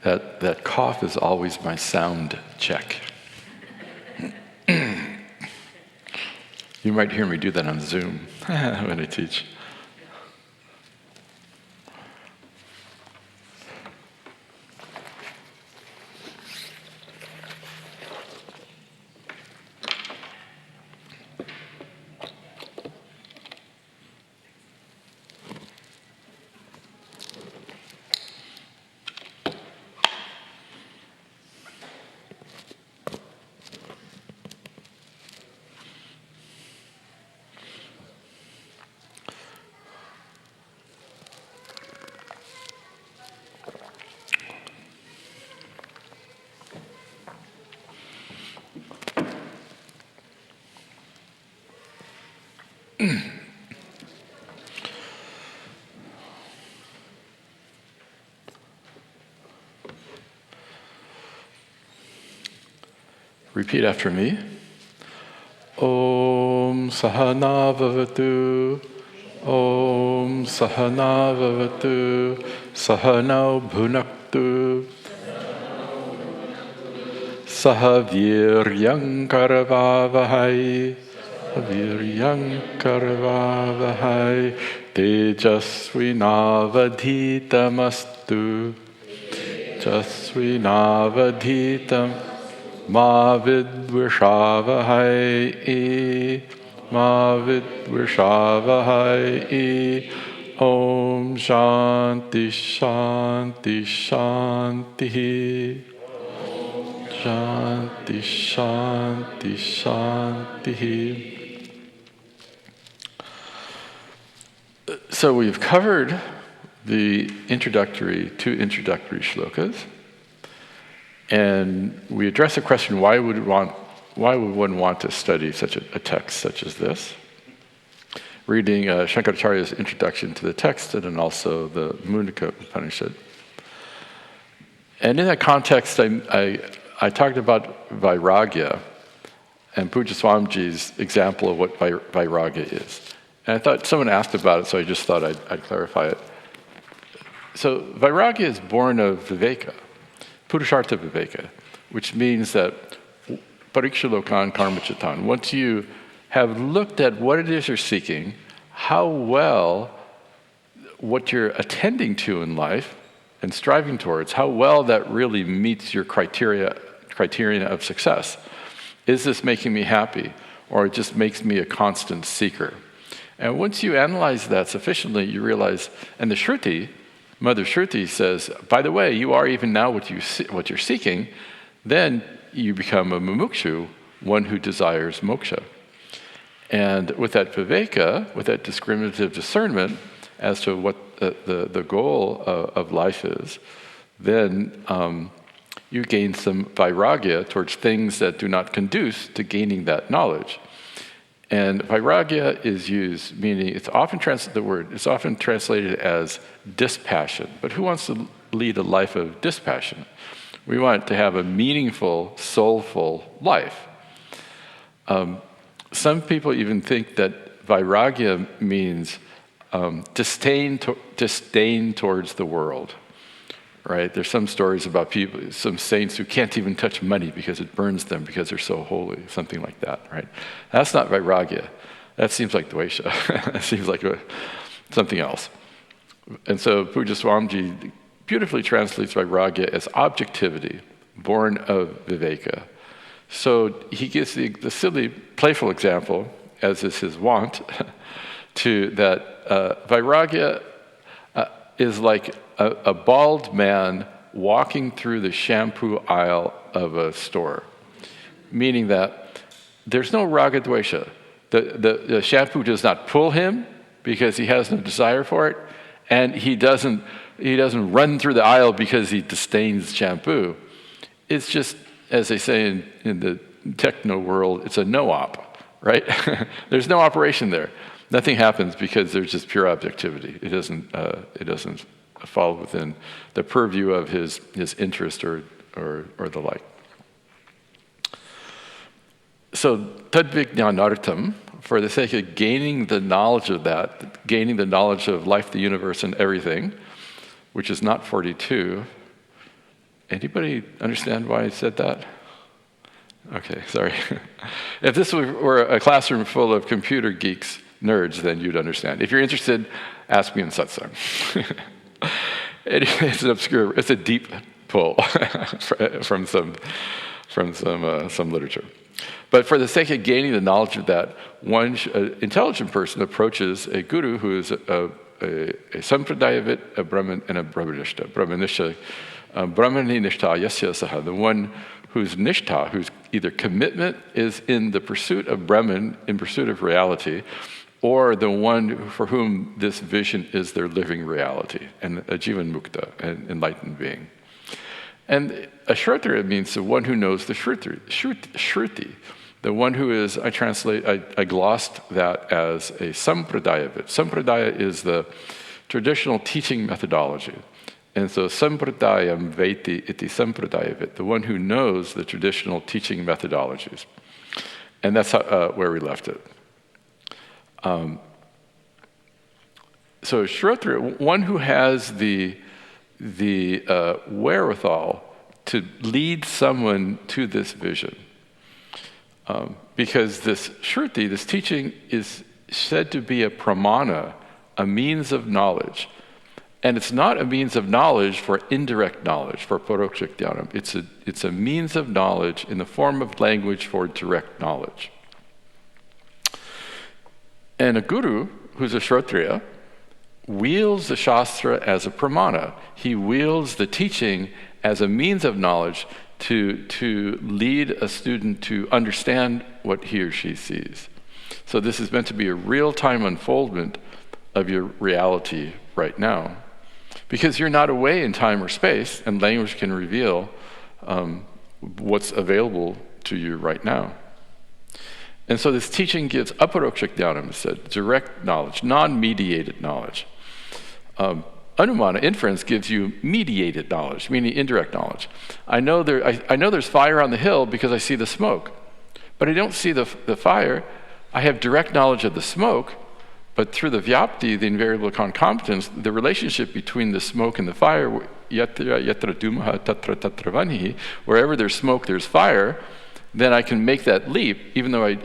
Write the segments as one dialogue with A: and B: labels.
A: That cough is always my sound check. You might hear me do that on Zoom when I teach. Repeat after me. Om Sahana Vavatu. Om Sahana Vavatu. Sahanau Bhunaktu. Sahaviryam Karavavahai. Viryam Karavavahai. Tejasvinavadhitamastu. Tejasvinavadhitam. Ma vidvishavahai. Ma vidvishavahai. Om Shanti Shanti Shanti. Shanti Shanti Shanti. So we've covered the two introductory shlokas. And we address the question, why would one want to study such a text such as this? Reading Shankaracharya's introduction to the text and then also the Mundaka Upanishad. And in that context, I talked about Vairagya and Pujya Swamiji's example of what Vairagya is. And I thought someone asked about it, so I just thought I'd clarify it. So Vairagya is born of Viveka. Purushartha Viveka, which means that Parikshalokan Karmachitan, once you have looked at what it is you're seeking, how well what you're attending to in life and striving towards, how well that really meets your criterion of success. Is this making me happy, or it just makes me a constant seeker? And once you analyze that sufficiently, you realize, and the Shruti, Mother Shruti says, by the way, you are even now what you're seeking, then you become a mumukshu, one who desires moksha. And with that viveka, with that discriminative discernment as to what the goal of life is, then you gain some vairagya towards things that do not conduce to gaining that knowledge. And vairagya is used, meaning it's often translated as dispassion. But who wants to lead a life of dispassion? We want to have a meaningful, soulful life. Some people even think that vairagya means disdain towards the world. Right? There's some stories about people, some saints who can't even touch money because it burns them because they're so holy, something like that, right? That's not vairagya. That seems like dvesha. That seems like something else. And so Pujya Swamiji beautifully translates vairagya as objectivity, born of viveka. So he gives the silly, playful example, as is his wont, to that vairagya is like a bald man walking through the shampoo aisle of a store, meaning that there's no raga dvesha. The shampoo does not pull him because he has no desire for it, and he doesn't run through the aisle because he disdains shampoo. It's just, as they say in the techno world, it's a no-op, right? There's no operation there. Nothing happens because there's just pure objectivity. It doesn't fall within the purview of his interest or the like. So tadvijnanartam, for the sake of gaining the knowledge of that, gaining the knowledge of life, the universe, and everything, which is not 42, Anybody understand why I said that? Okay, sorry. If this were a classroom full of computer geeks, nerds, then you'd understand. If you're interested, ask me in satsang. It's a deep pull from some literature. But for the sake of gaining the knowledge of that, one intelligent person approaches a guru who is a sampradayavit, a Brahman, and a Brahmanishta. Brahmanishta, Brahmani nishtha yasya saha, the one whose nishtha, whose either commitment is in the pursuit of Brahman, in pursuit of reality, or the one for whom this vision is their living reality, and a jivan mukta, an enlightened being. And a shrotriya means the one who knows the shruti, the one who is, I glossed that as a sampradayavit. Sampradaya is the traditional teaching methodology. And so sampradayam veti iti sampradayavit, the one who knows the traditional teaching methodologies. And that's where we left it. So shrotriya, one who has the wherewithal to lead someone to this vision. Because this shruti, this teaching, is said to be a pramana, a means of knowledge. And it's not a means of knowledge for indirect knowledge, for paroksha jnanam. It's a means of knowledge in the form of language for direct knowledge. And a guru, who's a shrotriya, wields the shastra as a pramana. He wields the teaching as a means of knowledge to lead a student to understand what he or she sees. So this is meant to be a real-time unfoldment of your reality right now. Because you're not away in time or space, and language can reveal what's available to you right now. And so this teaching gives aparoksha jnanam, it said, direct knowledge, non-mediated knowledge. Anumana, inference, gives you mediated knowledge, meaning indirect knowledge. I know there's fire on the hill because I see the smoke, but I don't see the fire. I have direct knowledge of the smoke, but through the vyapti, the invariable concomitance, the relationship between the smoke and the fire, yatra dhumaha tatra tatra vanhi, wherever there's smoke, there's fire, then I can make that leap, even though I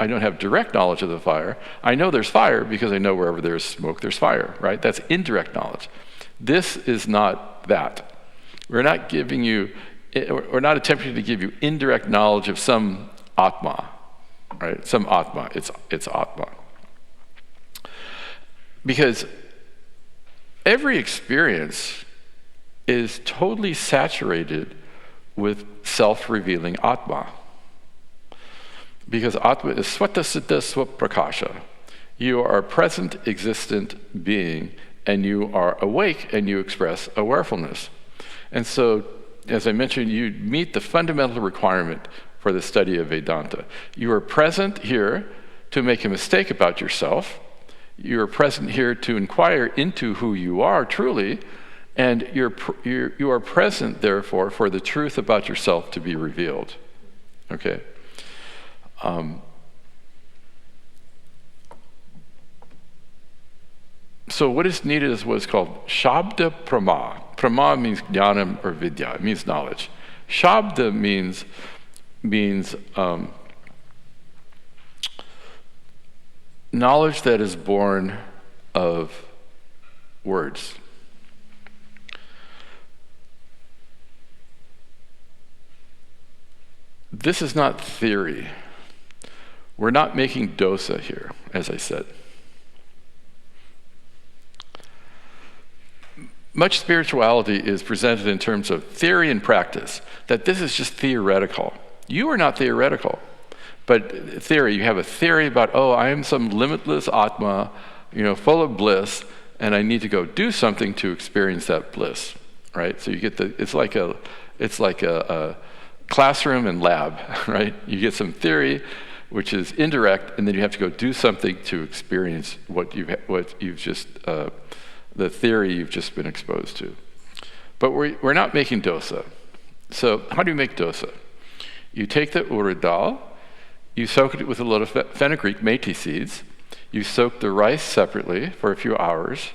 A: don't have direct knowledge of the fire. I know there's fire because I know wherever there's smoke, there's fire, right? That's indirect knowledge. This is not that. We're not attempting to give you indirect knowledge of some atma, right? Some atma, it's atma. Because every experience is totally saturated with self-revealing atma. Because atma is swata siddha swaprakasha. You are a present, existent being, and you are awake, and you express awarefulness. And so, as I mentioned, you meet the fundamental requirement for the study of Vedanta. You are present here to make a mistake about yourself. You are present here to inquire into who you are truly, and you are present, therefore, for the truth about yourself to be revealed. Okay? So what is needed is what's called shabda prama. Prama means jnanam or vidya. It means knowledge. Shabda means knowledge that is born of words. This is not theory. We're not making dosa here, as I said. Much spirituality is presented in terms of theory and practice, that this is just theoretical. You are not theoretical, but theory, you have a theory about, I am some limitless Atma, full of bliss, and I need to go do something to experience that bliss, right? So you get it's like a classroom and lab, right? You get some theory, which is indirect, and then you have to go do something to experience the theory you've just been exposed to. But we're not making dosa. So how do you make dosa? You take the urad dal, you soak it with a lot of fenugreek methi seeds, you soak the rice separately for a few hours,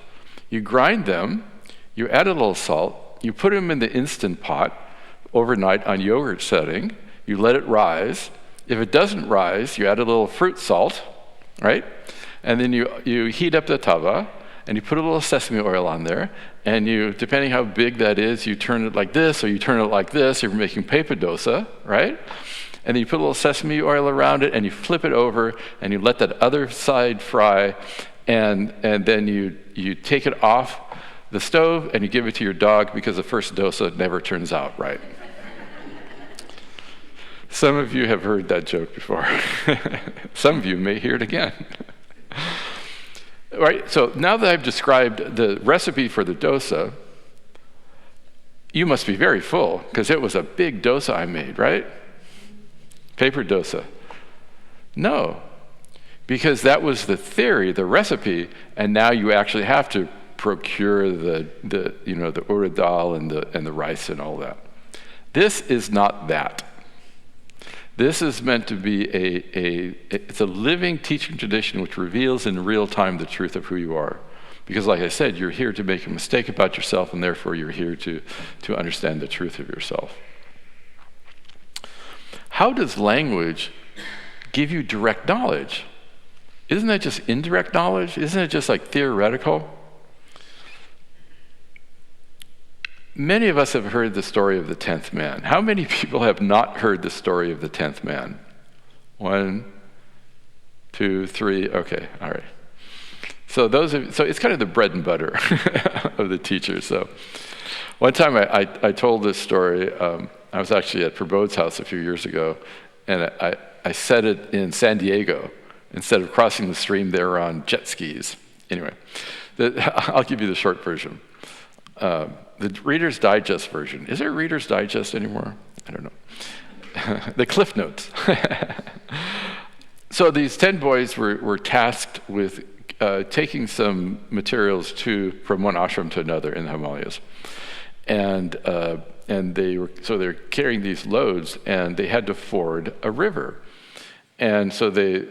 A: you grind them, you add a little salt, you put them in the Instant Pot, overnight on yogurt setting. You let it rise. If it doesn't rise, you add a little fruit salt, right? And then you heat up the tava, and you put a little sesame oil on there, and you, depending how big that is, you turn it like this, or you turn it like this, you're making pepa dosa, right? And then you put a little sesame oil around it, and you flip it over, and you let that other side fry, and then you take it off the stove, and you give it to your dog, because the first dosa never turns out right. Some of you have heard that joke before. Some of you may hear it again. Right, so now that I've described the recipe for the dosa, you must be very full, because it was a big dosa I made, right? Paper dosa. No, because that was the theory, the recipe, and now you actually have to procure the urad dal and the rice and all that. This is not that. This is meant to be it's a living teaching tradition which reveals in real time the truth of who you are. Because like I said, you're here to make a mistake about yourself, and therefore you're here to understand the truth of yourself. How does language give you direct knowledge? Isn't that just indirect knowledge? Isn't it just like theoretical? Many of us have heard the story of the 10th man. How many people have not heard the story of the 10th man? 1, 2, 3, okay, all right. So it's kind of the bread and butter of the teachers. So one time I told this story. I was actually at Prabodh's house a few years ago, and I said it in San Diego. Instead of crossing the stream, they were on jet skis. Anyway, I'll give you the short version. The Reader's Digest version. Is there a Reader's Digest anymore? I don't know. The Cliff Notes. So these 10 boys were tasked with taking some materials from one ashram to another in the Himalayas. And they're carrying these loads, and they had to ford a river. And so they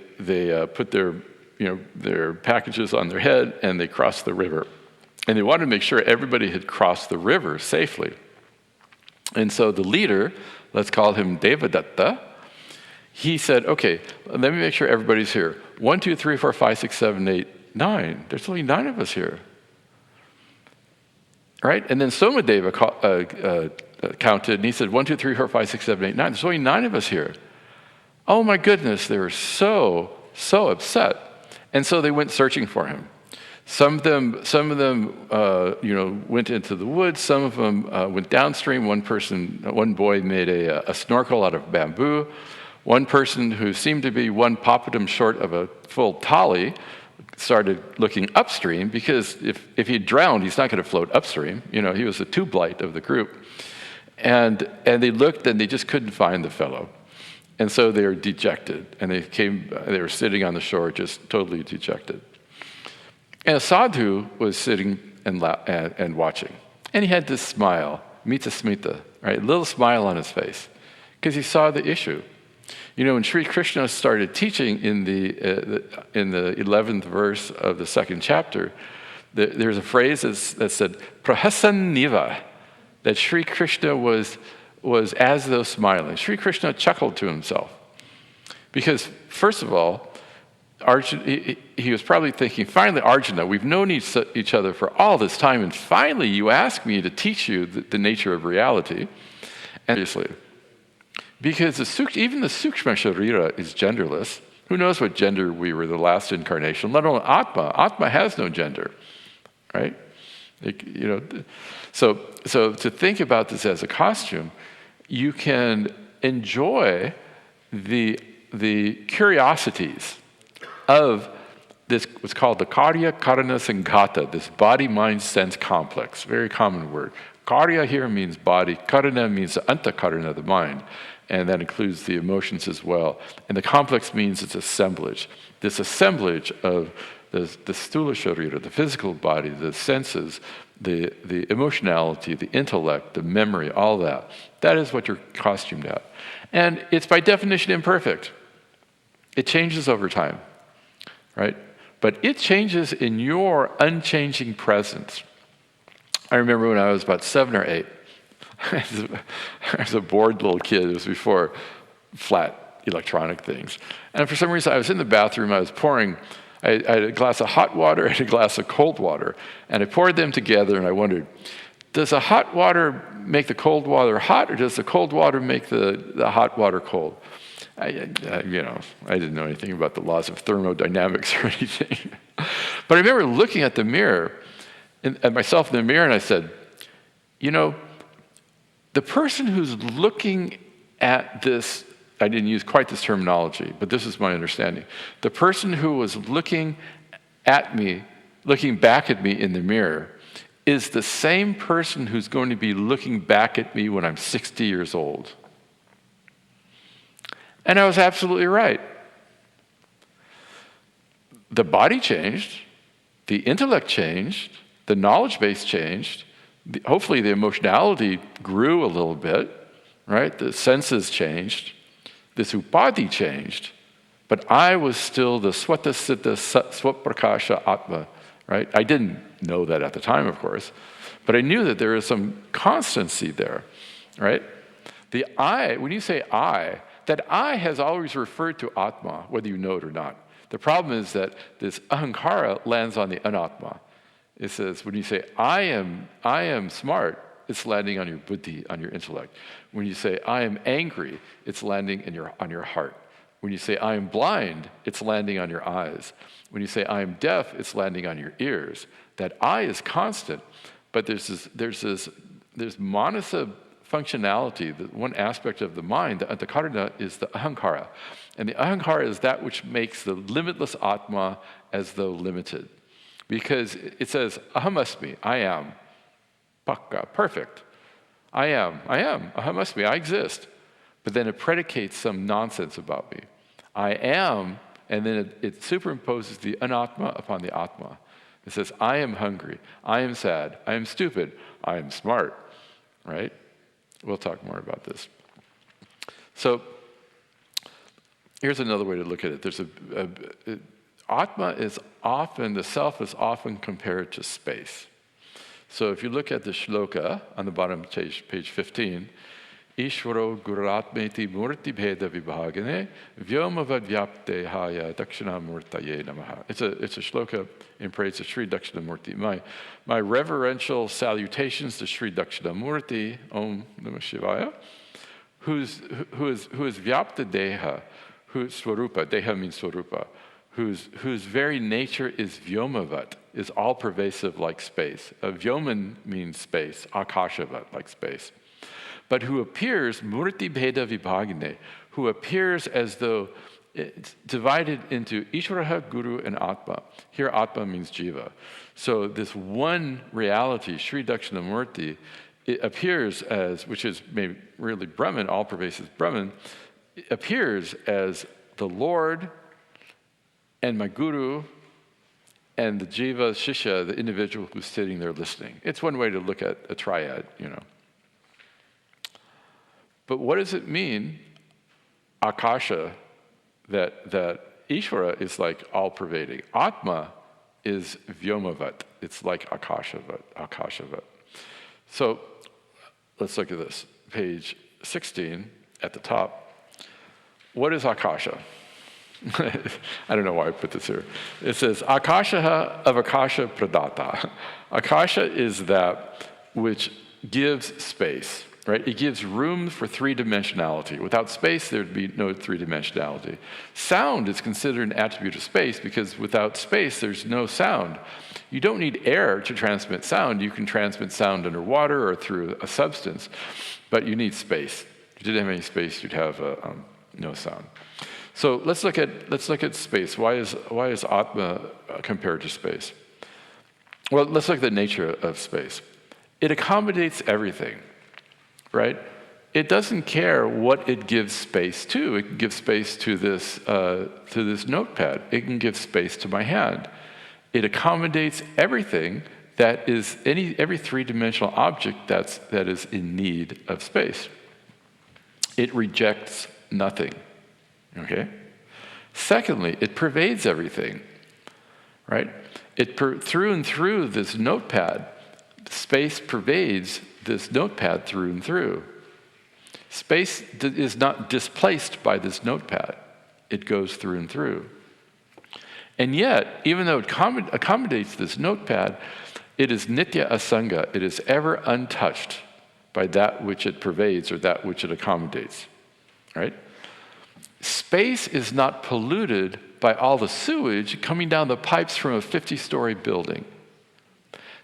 A: put their packages on their head, and they crossed the river. And they wanted to make sure everybody had crossed the river safely. And so the leader, let's call him Devadatta, he said, okay, let me make sure everybody's here. 1, 2, 3, 4, 5, 6, 7, 8, 9. There's only 9 of us here. Right? And then Somadeva counted, and he said, 1, 2, 3, 4, 5, 6, 7, 8, 9. There's only 9 of us here. Oh my goodness, they were so upset. And so they went searching for him. Some of them, went into the woods. Some of them went downstream. One boy made a snorkel out of bamboo. One person who seemed to be one papadum short of a full tali started looking upstream, because if he drowned, he's not going to float upstream. He was the tube light of the group. And they looked, and they just couldn't find the fellow. And so they were dejected, and they were sitting on the shore just totally dejected. And a sadhu was sitting and watching. And he had this smile, mita smita, right? A little smile on his face, because he saw the issue. When Sri Krishna started teaching in the 11th verse of the 2nd chapter, there's a phrase that said, prahasan niva, that Sri Krishna was as though smiling. Sri Krishna chuckled to himself. Because, first of all, Arjuna, he was probably thinking, finally, Arjuna, we've known each other for all this time, and finally you ask me to teach you the nature of reality. And obviously, because even the Sukshma Sharira is genderless. Who knows what gender we were the last incarnation, let alone Atma. Atma has no gender, right? So to think about this as a costume, you can enjoy the curiosities of this, what's called the Karya Karana Sanghata, this body-mind-sense complex, very common word. Karya here means body, Karana means the Antakarana, the mind, and that includes the emotions as well. And the complex means it's assemblage. This assemblage of the Stula Sharira, the physical body, the senses, the emotionality, the intellect, the memory, all that. That is what you're costumed at. And it's by definition imperfect. It changes over time. Right? But it changes in your unchanging presence. I remember when I was about 7 or 8, I was a bored little kid. It was before flat electronic things. And for some reason, I was in the bathroom. I had a glass of hot water and a glass of cold water. And I poured them together, and I wondered, does the hot water make the cold water hot, or does the cold water make the hot water cold? I didn't know anything about the laws of thermodynamics or anything. But I remember looking at the mirror, at myself in the mirror, and I said, the person who's looking at this, I didn't use quite this terminology, but this is my understanding. The person who was looking back at me in the mirror, is the same person who's going to be looking back at me when I'm 60 years old. And I was absolutely right. The body changed, the intellect changed, the knowledge base changed, hopefully the emotionality grew a little bit, right? The senses changed, this upadhi changed, but I was still the swata siddha swaprakasha atma, right? I didn't know that at the time, of course, but I knew that there is some constancy there, right? The I, when you say I, that I has always referred to Atma, whether you know it or not. The problem is that this ahankara lands on the anatma. It says, when you say, I am smart, it's landing on your buddhi, on your intellect. When you say, I am angry, it's landing on your heart. When you say, I am blind, it's landing on your eyes. When you say, I am deaf, it's landing on your ears. That I is constant, but there's manasa functionality, the one aspect of the mind, the antakarana, is the ahankara. And the ahankara is that which makes the limitless atma as though limited. Because it says, ahamasmi, I am. Pakka, perfect. I am, ahamasmi, I exist. But then it predicates some nonsense about me. I am, and then it superimposes the anatma upon the atma. It says, I am hungry, I am sad, I am stupid, I am smart, right? We'll talk more about this. So here's another way to look at it. There's Atma is often, the self is often compared to space. So if you look at the shloka on the bottom page 15, Ishvaro guratmeti murti bheda vibhagane vyomavad vyapte haya dakshinamurtaye namaha. It's a shloka in praise of Sri Dakshinamurti. My reverential salutations to Sri Dakshinamurti, Om Namah Shivaya, who is vyapta deha, whose swarupa, deha means swarupa, whose very nature is vyomavad, is all-pervasive like space. Vyoman means space, akashavat, like space. But who appears, murti bheda vibhagane, who appears as though it's divided into Ishvaraha, Guru, and Atma. Here Atma means Jiva. So this one reality, Sri Dakshinamurti, it appears as, which is maybe really Brahman, all-pervasive Brahman, it appears as the Lord and my Guru and the Jiva, Shishya, the individual who's sitting there listening. It's one way to look at a triad, But what does it mean, Akasha, that Ishvara is like all-pervading? Atma is Vyomavat. It's like Akashavat. So let's look at this. Page 16 at the top. What is Akasha? I don't know why I put this here. It says, Akasha of Akasha Pradata. Akasha is that which gives space. Right? It gives room for three-dimensionality. Without space, there'd be no three-dimensionality. Sound is considered an attribute of space because without space, there's no sound. You don't need air to transmit sound. You can transmit sound underwater or through a substance, but you need space. If you didn't have any space, you'd have no sound. So let's look at space. Why is Atma compared to space? Well, let's look at the nature of space. It accommodates everything. Right? It doesn't care what it gives space to. It can give space to this notepad. It can give space to my hand. It accommodates everything that is every three-dimensional object that is in need of space. It rejects nothing. Okay? Secondly, it pervades everything. Right? Through and through this notepad, space pervades this notepad through and through. Space is not displaced by this notepad. It goes through and through. And yet, even though it accommodates this notepad, it is nitya asanga. It is ever untouched by that which it pervades or that which it accommodates, right? Space is not polluted by all the sewage coming down the pipes from a 50-story building.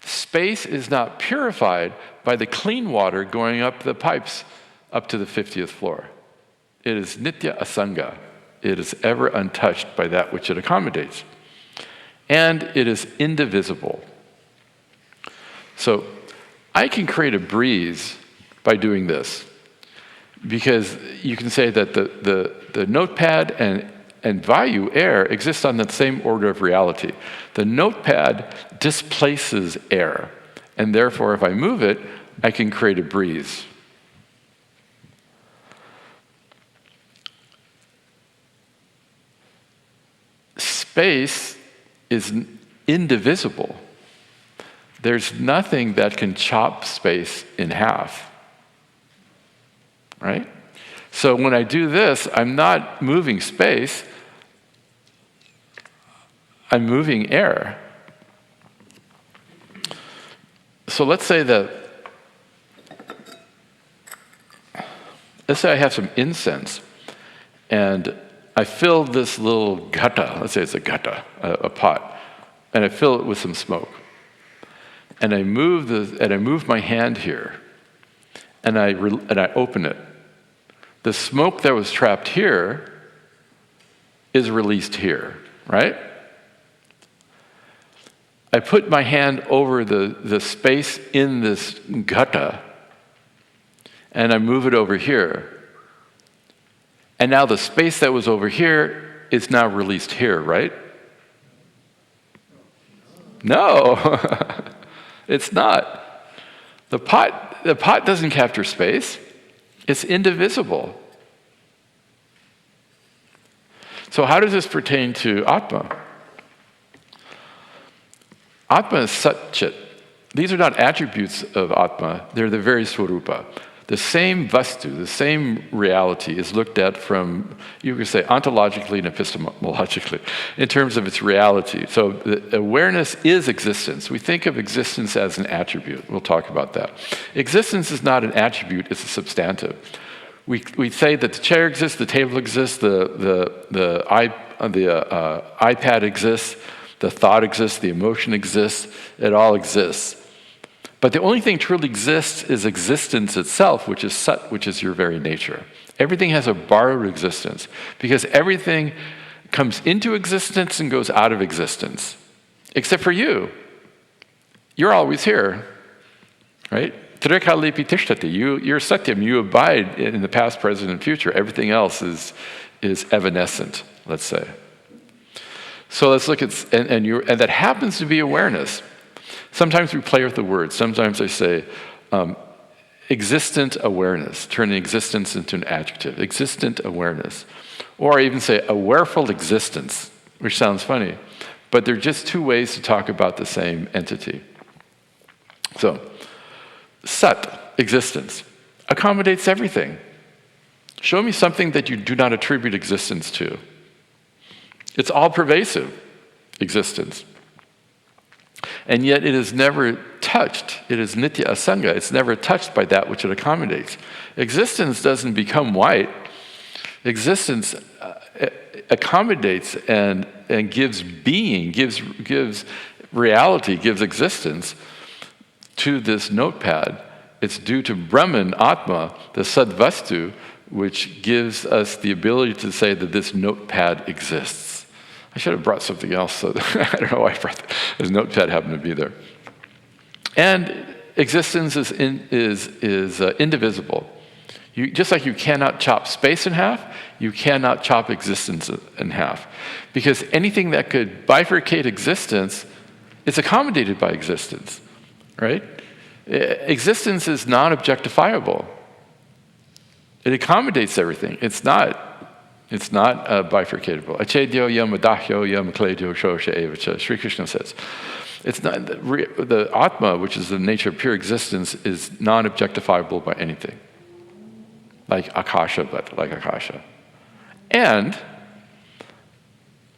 A: Space is not purified by the clean water going up the pipes up to the 50th floor. It is nitya asanga. It is ever untouched by that which it accommodates. And it is indivisible. So I can create a breeze by doing this, because you can say that the notepad and vayu, air, exist on the same order of reality. The notepad displaces air, and therefore if I move it, I can create a breeze. Space is indivisible. There's nothing that can chop space in half, right? So when I do this, I'm not moving space, I'm moving air. So let's say I have some incense, and I fill this little ghata, let's say it's a ghata, a pot, and I fill it with some smoke. And I move my hand here, and I open it. The smoke that was trapped here is released here, right? I put my hand over the space in this ghata, and I move it over here. And now the space that was over here is now released here, right? No, it's not. The pot doesn't capture space. It's indivisible. So how does this pertain to Atma? Atma is Sat-Chit. These are not attributes of Atma, they're the very Swarupa. The same vastu, the same reality is looked at from, you could say, ontologically and epistemologically, in terms of its reality. So the awareness is existence. We think of existence as an attribute. We'll talk about that. Existence is not an attribute, it's a substantive. We say that the chair exists, the table exists, the iPad exists, the thought exists, the emotion exists, it all exists. But the only thing truly exists is existence itself, which is Sat, which is your very nature. Everything has a borrowed existence, because everything comes into existence and goes out of existence, except for you. You're always here, right? Trikalipi tishtati. You're Satyam. You abide in the past, present, and future. Everything else is evanescent, let's say. So let's look at, and that happens to be awareness. Sometimes we play with the words. Sometimes I say existent awareness, turning existence into an adjective. Existent awareness. Or I even say awareful existence, which sounds funny. But they're just two ways to talk about the same entity. So, Sat, existence, accommodates everything. Show me something that you do not attribute existence to. It's all pervasive existence. And yet it is never touched. It is nitya asanga. It's never touched by that which it accommodates. Existence doesn't become white. Existence accommodates and gives being, gives reality, gives existence to this notepad. It's due to Brahman, Atma, the Sadvastu, which gives us the ability to say that this notepad exists. I should have brought something else. So I don't know why I brought that. This notepad happened to be there. And existence is indivisible. Just like you cannot chop space in half, you cannot chop existence in half. Because anything that could bifurcate existence is accommodated by existence, right? Existence is non-objectifiable. It accommodates everything. It's not bifurcatable. Achedyo yam adahyo yam kledio shosha evacha, Sri Krishna says. It's not the Atma, which is the nature of pure existence, is non-objectifiable by anything. Like Akasha, but like Akasha. And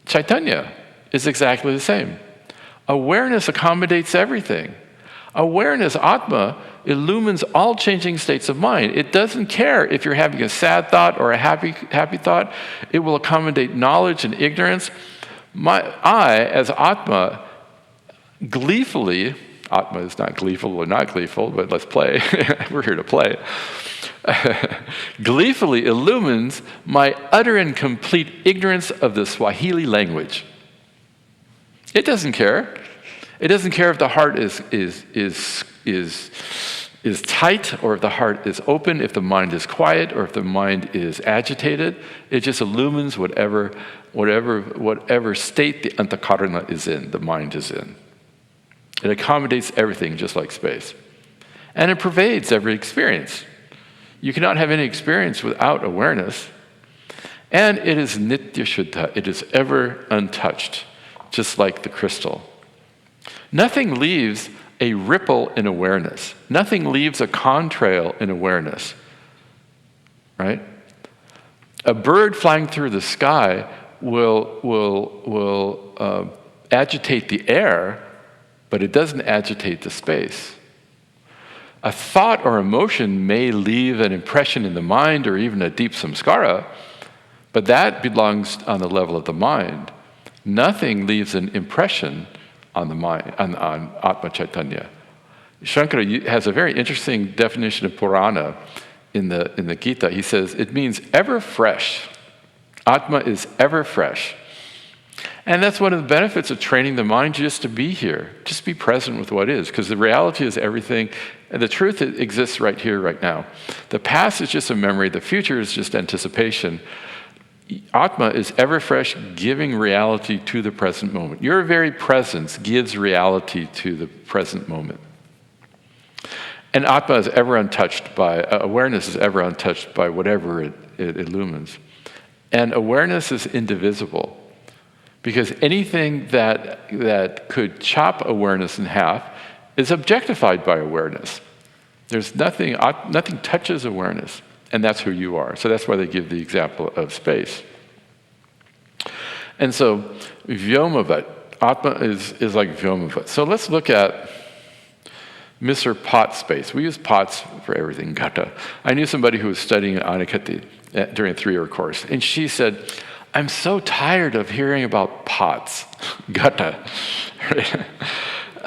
A: Chaitanya is exactly the same. Awareness accommodates everything. Awareness, Atma, illumines all changing states of mind. It doesn't care if you're having a sad thought or a happy thought. It will accommodate knowledge and ignorance. I, as Atma, gleefully, Atma is not gleeful or not gleeful, but let's play. We're here to play. Gleefully illumines my utter and complete ignorance of the Swahili language. It doesn't care. It doesn't care if the heart is tight, or if the heart is open, if the mind is quiet, or if the mind is agitated. It just illumines whatever state the antakarana is in, the mind is in. It accommodates everything just like space. And it pervades every experience. You cannot have any experience without awareness. And it is nitya shuddha. It is ever untouched, just like the crystal. Nothing leaves a ripple in awareness. Nothing leaves a contrail in awareness. Right? A bird flying through the sky will agitate the air, but it doesn't agitate the space. A thought or emotion may leave an impression in the mind or even a deep samskara, but that belongs on the level of the mind. Nothing leaves an impression on the mind, on Atma Chaitanya. Shankara has a very interesting definition of Purana in the Gita. He says it means ever fresh. Atma is ever fresh. And that's one of the benefits of training the mind, just to be here, just be present with what is, because the reality is everything, and the truth exists right here, right now. The past is just a memory, the future is just anticipation. Atma is ever fresh, giving reality to the present moment. Your very presence gives reality to the present moment. And Atma is ever untouched by, awareness is ever untouched by whatever it illumines. And awareness is indivisible. Because anything that could chop awareness in half is objectified by awareness. There's nothing touches awareness, and that's who you are. So that's why they give the example of space. And so Vyomavat, Atma is like Vyomavat. So let's look at Mr. Pot space. We use pots for everything, gata. I knew somebody who was studying Anakati during a 3-year course, and she said, I'm so tired of hearing about pots, gata.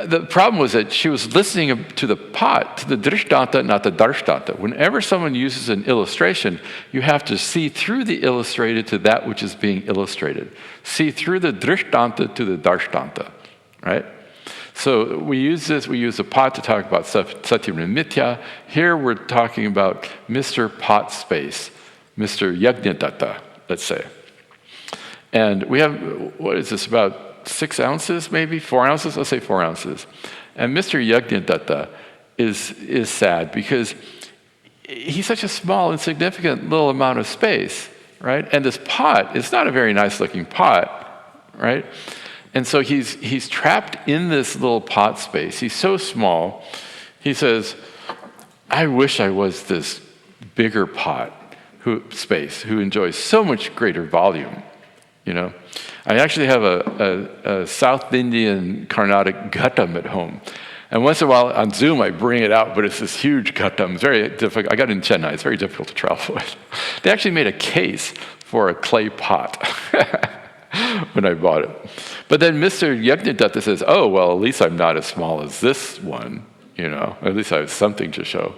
A: The problem was that she was listening to the pot, to the drishtanta, not the darshtanta. Whenever someone uses an illustration, you have to see through the illustrated to that which is being illustrated. See through the drishtanta to the darshtanta, right? So we use the pot to talk about satyam and mithya. Here we're talking about Mr. Pot space, Mr. Yajnadatta, let's say. And we have, what is this, about 6 ounces, maybe 4 ounces? Let's say 4 ounces. And Mr. Yajnadatta is sad because he's such a small, insignificant little amount of space, right? And this pot is not a very nice looking pot, right? And so he's trapped in this little pot space. He's so small. He says, I wish I was this bigger pot space who enjoys so much greater volume. You know, I actually have a South Indian Carnatic ghatam at home. And once in a while on Zoom, I bring it out, but it's this huge ghatam. It's very difficult. I got it in Chennai. It's very difficult to travel with. They actually made a case for a clay pot when I bought it. But then Mr. Yajnadatta says, oh, well, at least I'm not as small as this one. You know, at least I have something to show.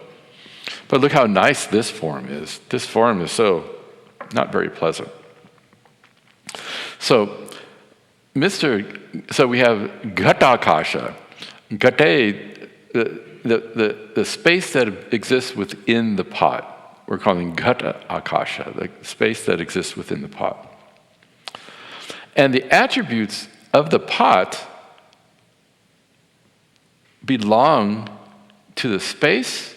A: But look how nice this form is. This form is so not very pleasant. So we have ghatakasha. Gate, the space that exists within the pot. We're calling gata akasha, the space that exists within the pot. And the attributes of the pot belong to the space?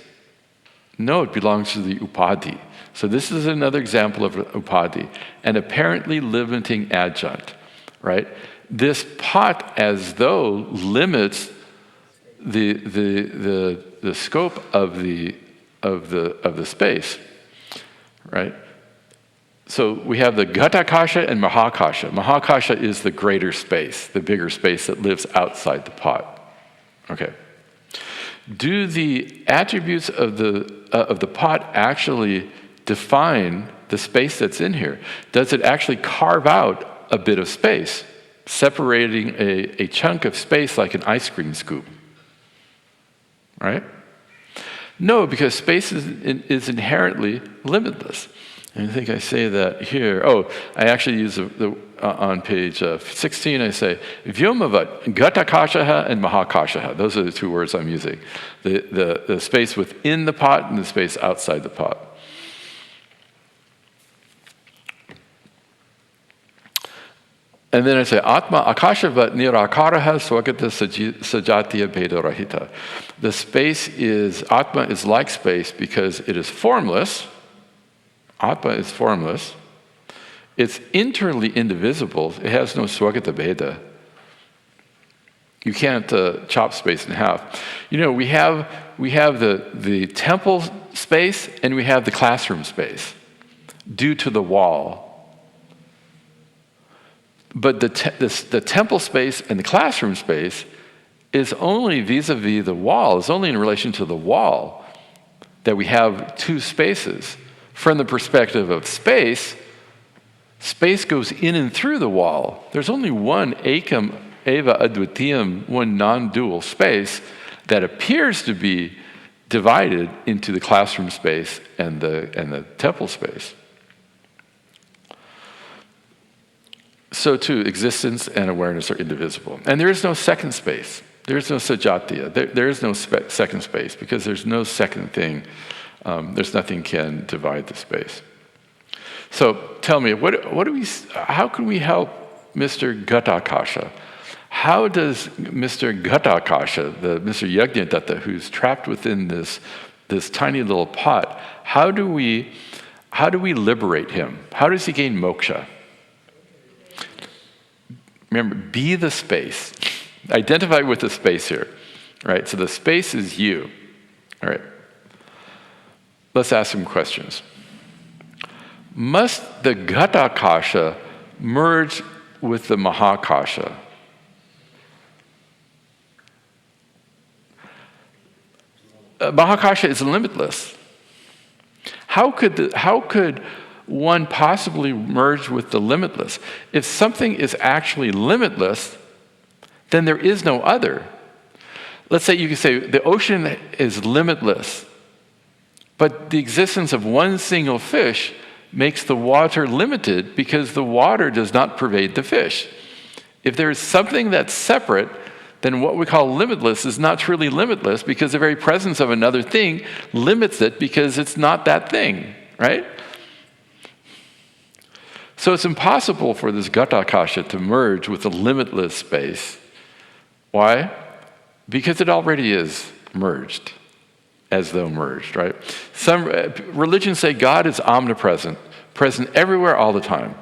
A: No, it belongs to the upadhi. So this is another example of upadhi, an apparently limiting adjunct, right? this pot as though limits the scope of the space, right? So we have the Ghatakasha and Mahakasha. Mahakasha is the greater space, the bigger space that lives outside the pot. Okay. Do the attributes of the pot actually define the space that's in here? Does it actually carve out a bit of space, separating a chunk of space like an ice cream scoop? Right? No, because space is inherently limitless. And I think I say that here. Oh, I actually use on page 16, I say, Vyomavad, Ghatakashaha and Mahakashaha. Those are the two words I'm using. The space within the pot and the space outside the pot. And then I say, Atma akashavat nirakaraha swagata sajatiya bedorahita. The space is, Atma is like space because it is formless. Atma is formless. It's internally indivisible. It has no swagata beda. You can't chop space in half. You know, we have the temple space and we have the classroom space due to the wall. But the temple space and the classroom space is only vis-a-vis the wall. It's only in relation to the wall that we have two spaces. From the perspective of space, space goes in and through the wall. There's only one ekam eva advitiyam, one non-dual space that appears to be divided into the classroom space and the temple space. So too, existence and awareness are indivisible. And there is no second space. There is no sajatiya. There is no second space because there's no second thing. There's nothing can divide the space. So tell me, how can we help Mr. Ghatakasha? How does Mr. Ghatakasha, Mr. Yajnadatta, who's trapped within this tiny little pot, how do we liberate him? How does he gain moksha? Remember, be the space. Identify with the space here, right? So the space is you, all right? Let's ask some questions. Must the Ghatakasha merge with the Mahakasha? Mahakasha is limitless. How could one possibly merge with the limitless? If something is actually limitless, then there is no other. Let's say you could say the ocean is limitless, but the existence of one single fish makes the water limited because the water does not pervade the fish. If there is something that's separate, then what we call limitless is not truly limitless because the very presence of another thing limits it because it's not that thing, right? So it's impossible for this Ghatakasha to merge with the limitless space. Why? Because it already is merged, as though merged, right? Some religions say God is omnipresent, present everywhere all the time.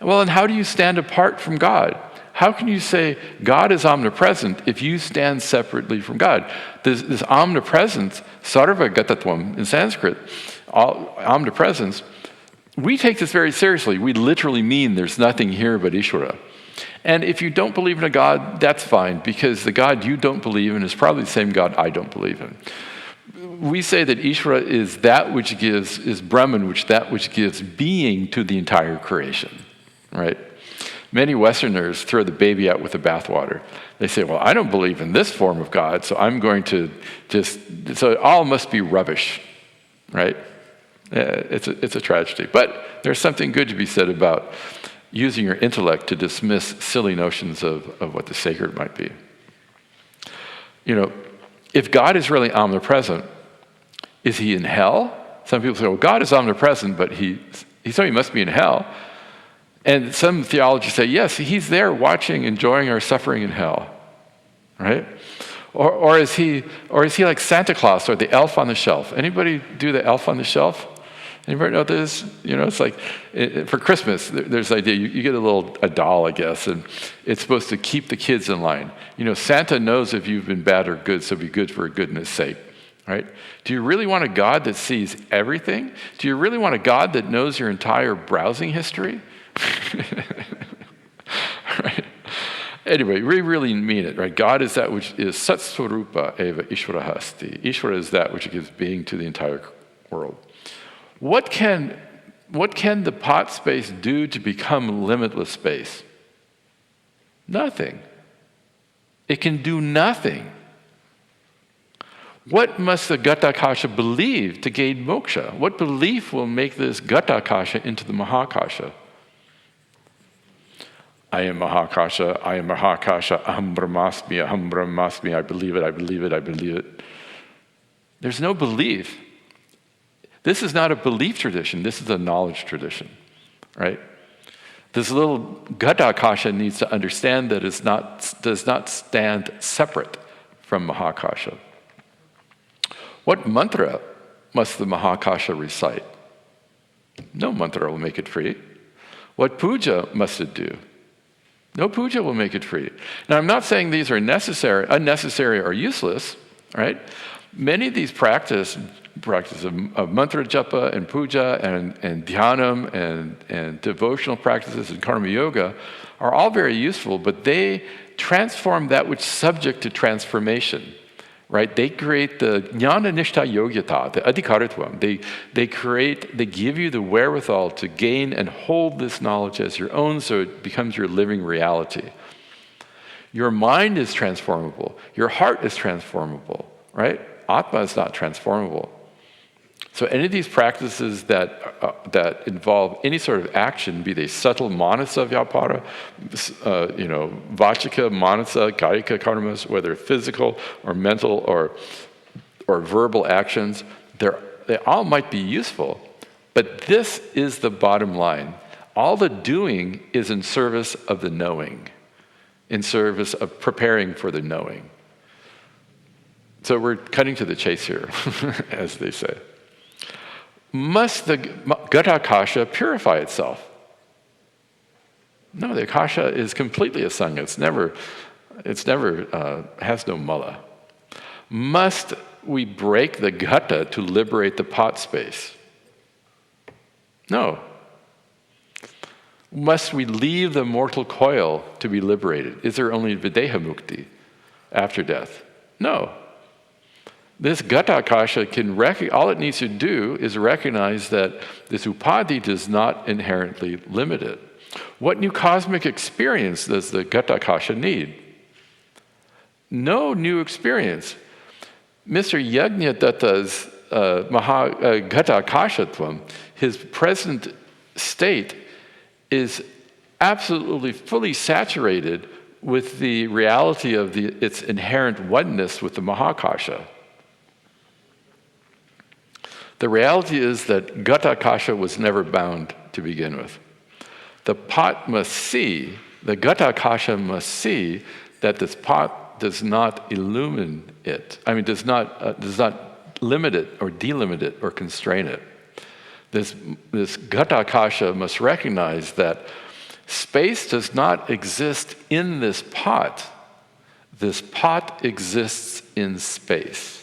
A: Well, and how do you stand apart from God? How can you say God is omnipresent if you stand separately from God? This omnipresence, sarva gatatvam in Sanskrit, omnipresence, we take this very seriously. We literally mean there's nothing here but Ishvara. And if you don't believe in a God, that's fine, because the God you don't believe in is probably the same God I don't believe in. We say that Ishvara is that which is Brahman, that which gives being to the entire creation, right? Many Westerners throw the baby out with the bathwater. They say, well, I don't believe in this form of God, so I'm going to so it all must be rubbish, right? It's a tragedy. But there's something good to be said about using your intellect to dismiss silly notions of what the sacred might be. You know, if God is really omnipresent, is he in hell? Some people say, well, God is omnipresent, but he must be in hell. And some theologians say, yes, he's there watching, enjoying our suffering in hell, right? Or is he like Santa Claus or the elf on the shelf? Anybody do the elf on the shelf? Anybody know this? It's like for Christmas, there's the idea, you get a doll, I guess, and it's supposed to keep the kids in line. Santa knows if you've been bad or good, so be good for goodness sake, right? Do you really want a God that sees everything? Do you really want a God that knows your entire browsing history? Right? Anyway, we really mean it, right? God is that which is Sat Swarupa Eva Ishvara Hasti. Ishvara is that which gives being to the entire world. What can the pot space do to become limitless space? Nothing. It can do nothing. What must the Ghatakasha believe to gain moksha? What belief will make this Ghatakasha into the Mahakasha? I am Mahakasha, I am Mahakasha, aham brahmasmi, I believe it, I believe it, I believe it. There's no belief. This is not a belief tradition, this is a knowledge tradition, right? This little Ghatakasha needs to understand that it does not stand separate from Mahakasha. What mantra must the Mahakasha recite? No mantra will make it free. What puja must it do? No puja will make it free. Now, I'm not saying these are unnecessary or useless, right? Many of these practices of mantra japa and puja and dhyanam and devotional practices and karma yoga are all very useful, but they transform that which is subject to transformation, right? They create the jnana nishtha yogyata, the adhikaritvam. They give you the wherewithal to gain and hold this knowledge as your own so it becomes your living reality. Your mind is transformable. Your heart is transformable, right? Atma is not transformable. So any of these practices that involve any sort of action, be they subtle manasa vyapara, vachika, manasa, kayika karmas, whether physical or mental or verbal actions, they all might be useful. But this is the bottom line. All the doing is in service of the knowing, in service of preparing for the knowing. So we're cutting to the chase here, as they say. Must the Ghatakasha purify itself? No, the Akasha is completely asanga. It's never has no mala. Must we break the Ghata to liberate the pot space? No. Must we leave the mortal coil to be liberated? Is there only Videha Mukti after death? No. This Ghatakasha can all it needs to do is recognize that this upadhi does not inherently limit it. What new cosmic experience does the Ghatakasha need? No new experience. Mr. Yajnadatta's Ghatakashatvam, his present state, is absolutely fully saturated with the reality of its inherent oneness with the Mahakasha. The reality is that Ghatakasha was never bound to begin with. The pot must see, the Ghatakasha must see that this pot does not illumine it. Does not limit it or delimit it or constrain it. This Ghatakasha must recognize that space does not exist in this pot. This pot exists in space.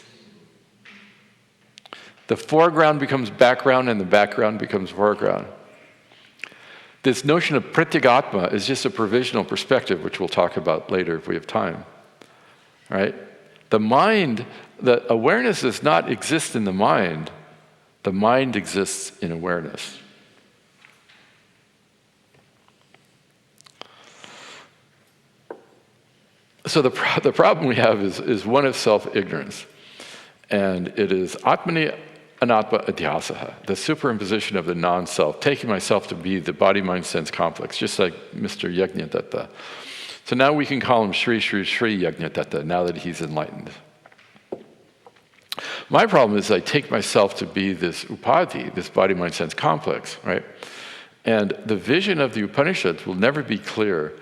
A: The foreground becomes background and the background becomes foreground. This notion of pratyagatma is just a provisional perspective, which we'll talk about later if we have time, right? The mind, the awareness does not exist in the mind exists in awareness. So the problem we have is one of self-ignorance, and it is atmani anatma adhyasaha, the superimposition of the non-self, taking myself to be the body-mind-sense complex, just like Mr. Yajnadatta. So now we can call him Sri Sri Sri Yajnadatta, now that he's enlightened. My problem is I take myself to be this upadhi, this body-mind-sense complex, right? And the vision of the Upanishads will never be clear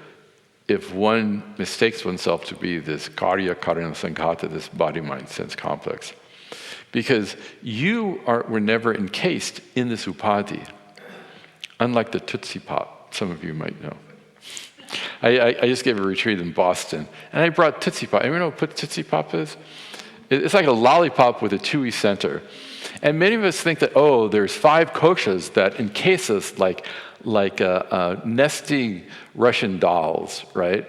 A: if one mistakes oneself to be this karya karana sanghata, this body-mind-sense complex. because were never encased in this upadhi, unlike the Tutsi Pop, some of you might know. I just gave a retreat in Boston, and I brought Tootsie Pop. Anyone know what Tootsie Pop is? It's like a lollipop with a chewy center. And many of us think that, there's 5 koshas that encase us like nesting Russian dolls, right?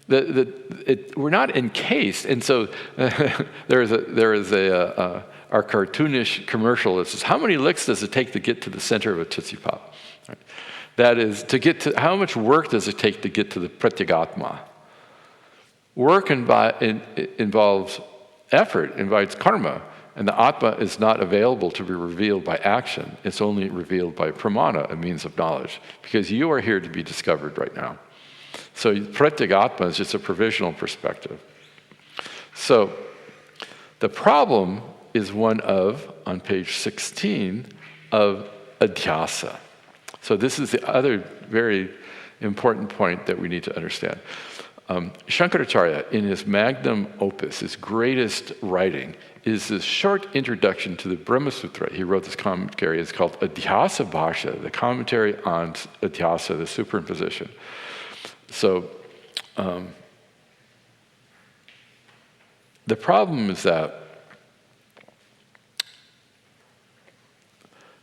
A: We're not encased. And so there is our cartoonish commercial that says, how many licks does it take to get to the center of a Tootsie Pop? Right? That is, how much work does it take to get to the pratyagatma? Work involves effort, invites karma, and the atma is not available to be revealed by action. It's only revealed by pramana, a means of knowledge, because you are here to be discovered right now. So pratyagatma is just a provisional perspective. So the problem is one of, on page 16, of adhyasa. So this is the other very important point that we need to understand. Shankaracharya, in his magnum opus, his greatest writing, is this short introduction to the Brahma Sutra. He wrote this commentary. It's called Adhyasa Bhasha, the commentary on adhyasa, the superimposition. So the problem is that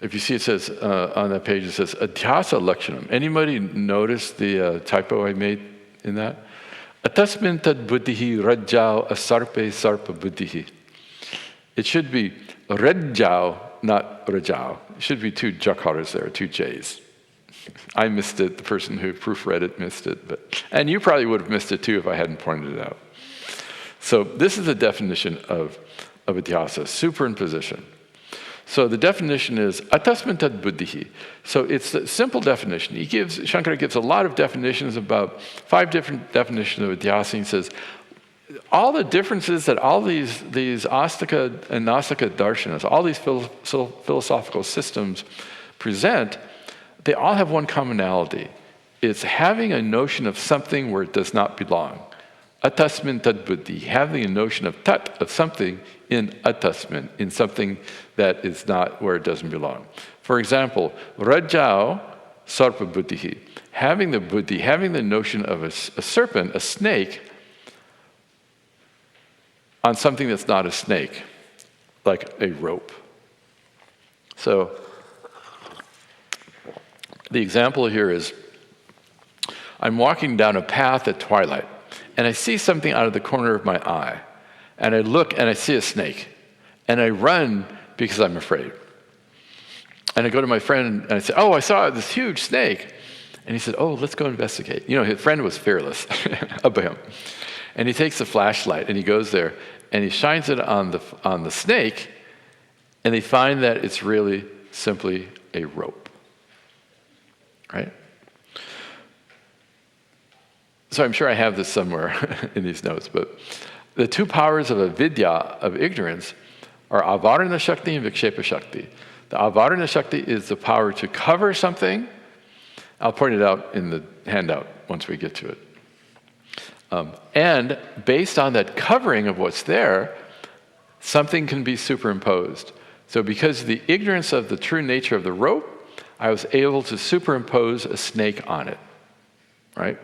A: if you see it says on that page, it says adhyasa lakshanam. Anybody notice the typo I made in that? Atasmin tad buddhihi rajjao asarpe sarpa buddhihi. It should be rajjao, not rajao. It should be 2 jakaras there, 2 J's. I missed it. The person who proofread it missed it. And you probably would have missed it too if I hadn't pointed it out. So this is the definition of adhyasa, superimposition. So the definition is atasmin tad buddhihi. So it's the simple definition. Shankara gives a lot of definitions, about 5 different definitions of adhyasa. He says all the differences that all these astika and nastika darshanas, all these philosophical systems present, they all have one commonality. It's having a notion of something where it does not belong. Atasmin tad buddhi, having a notion of tat, of something, in atasmin, in something that is not where it doesn't belong. For example, rajao sarpa buddhihi, having the buddhi, having the notion of a serpent, a snake, on something that's not a snake, like a rope. So the example here is, I'm walking down a path at twilight, and I see something out of the corner of my eye. And I look and I see a snake. And I run because I'm afraid. And I go to my friend and I say, I saw this huge snake. And he said, let's go investigate. His friend was fearless, Abhayam. And he takes a flashlight and he goes there and he shines it on the snake, and they find that it's really simply a rope. Right? So I'm sure I have this somewhere in these notes, but the 2 powers of avidya, of ignorance, are avarana shakti and vikshepa shakti. The avarana shakti is the power to cover something. I'll point it out in the handout once we get to it. And based on that covering of what's there, something can be superimposed. So because of the ignorance of the true nature of the rope, I was able to superimpose a snake on it, right?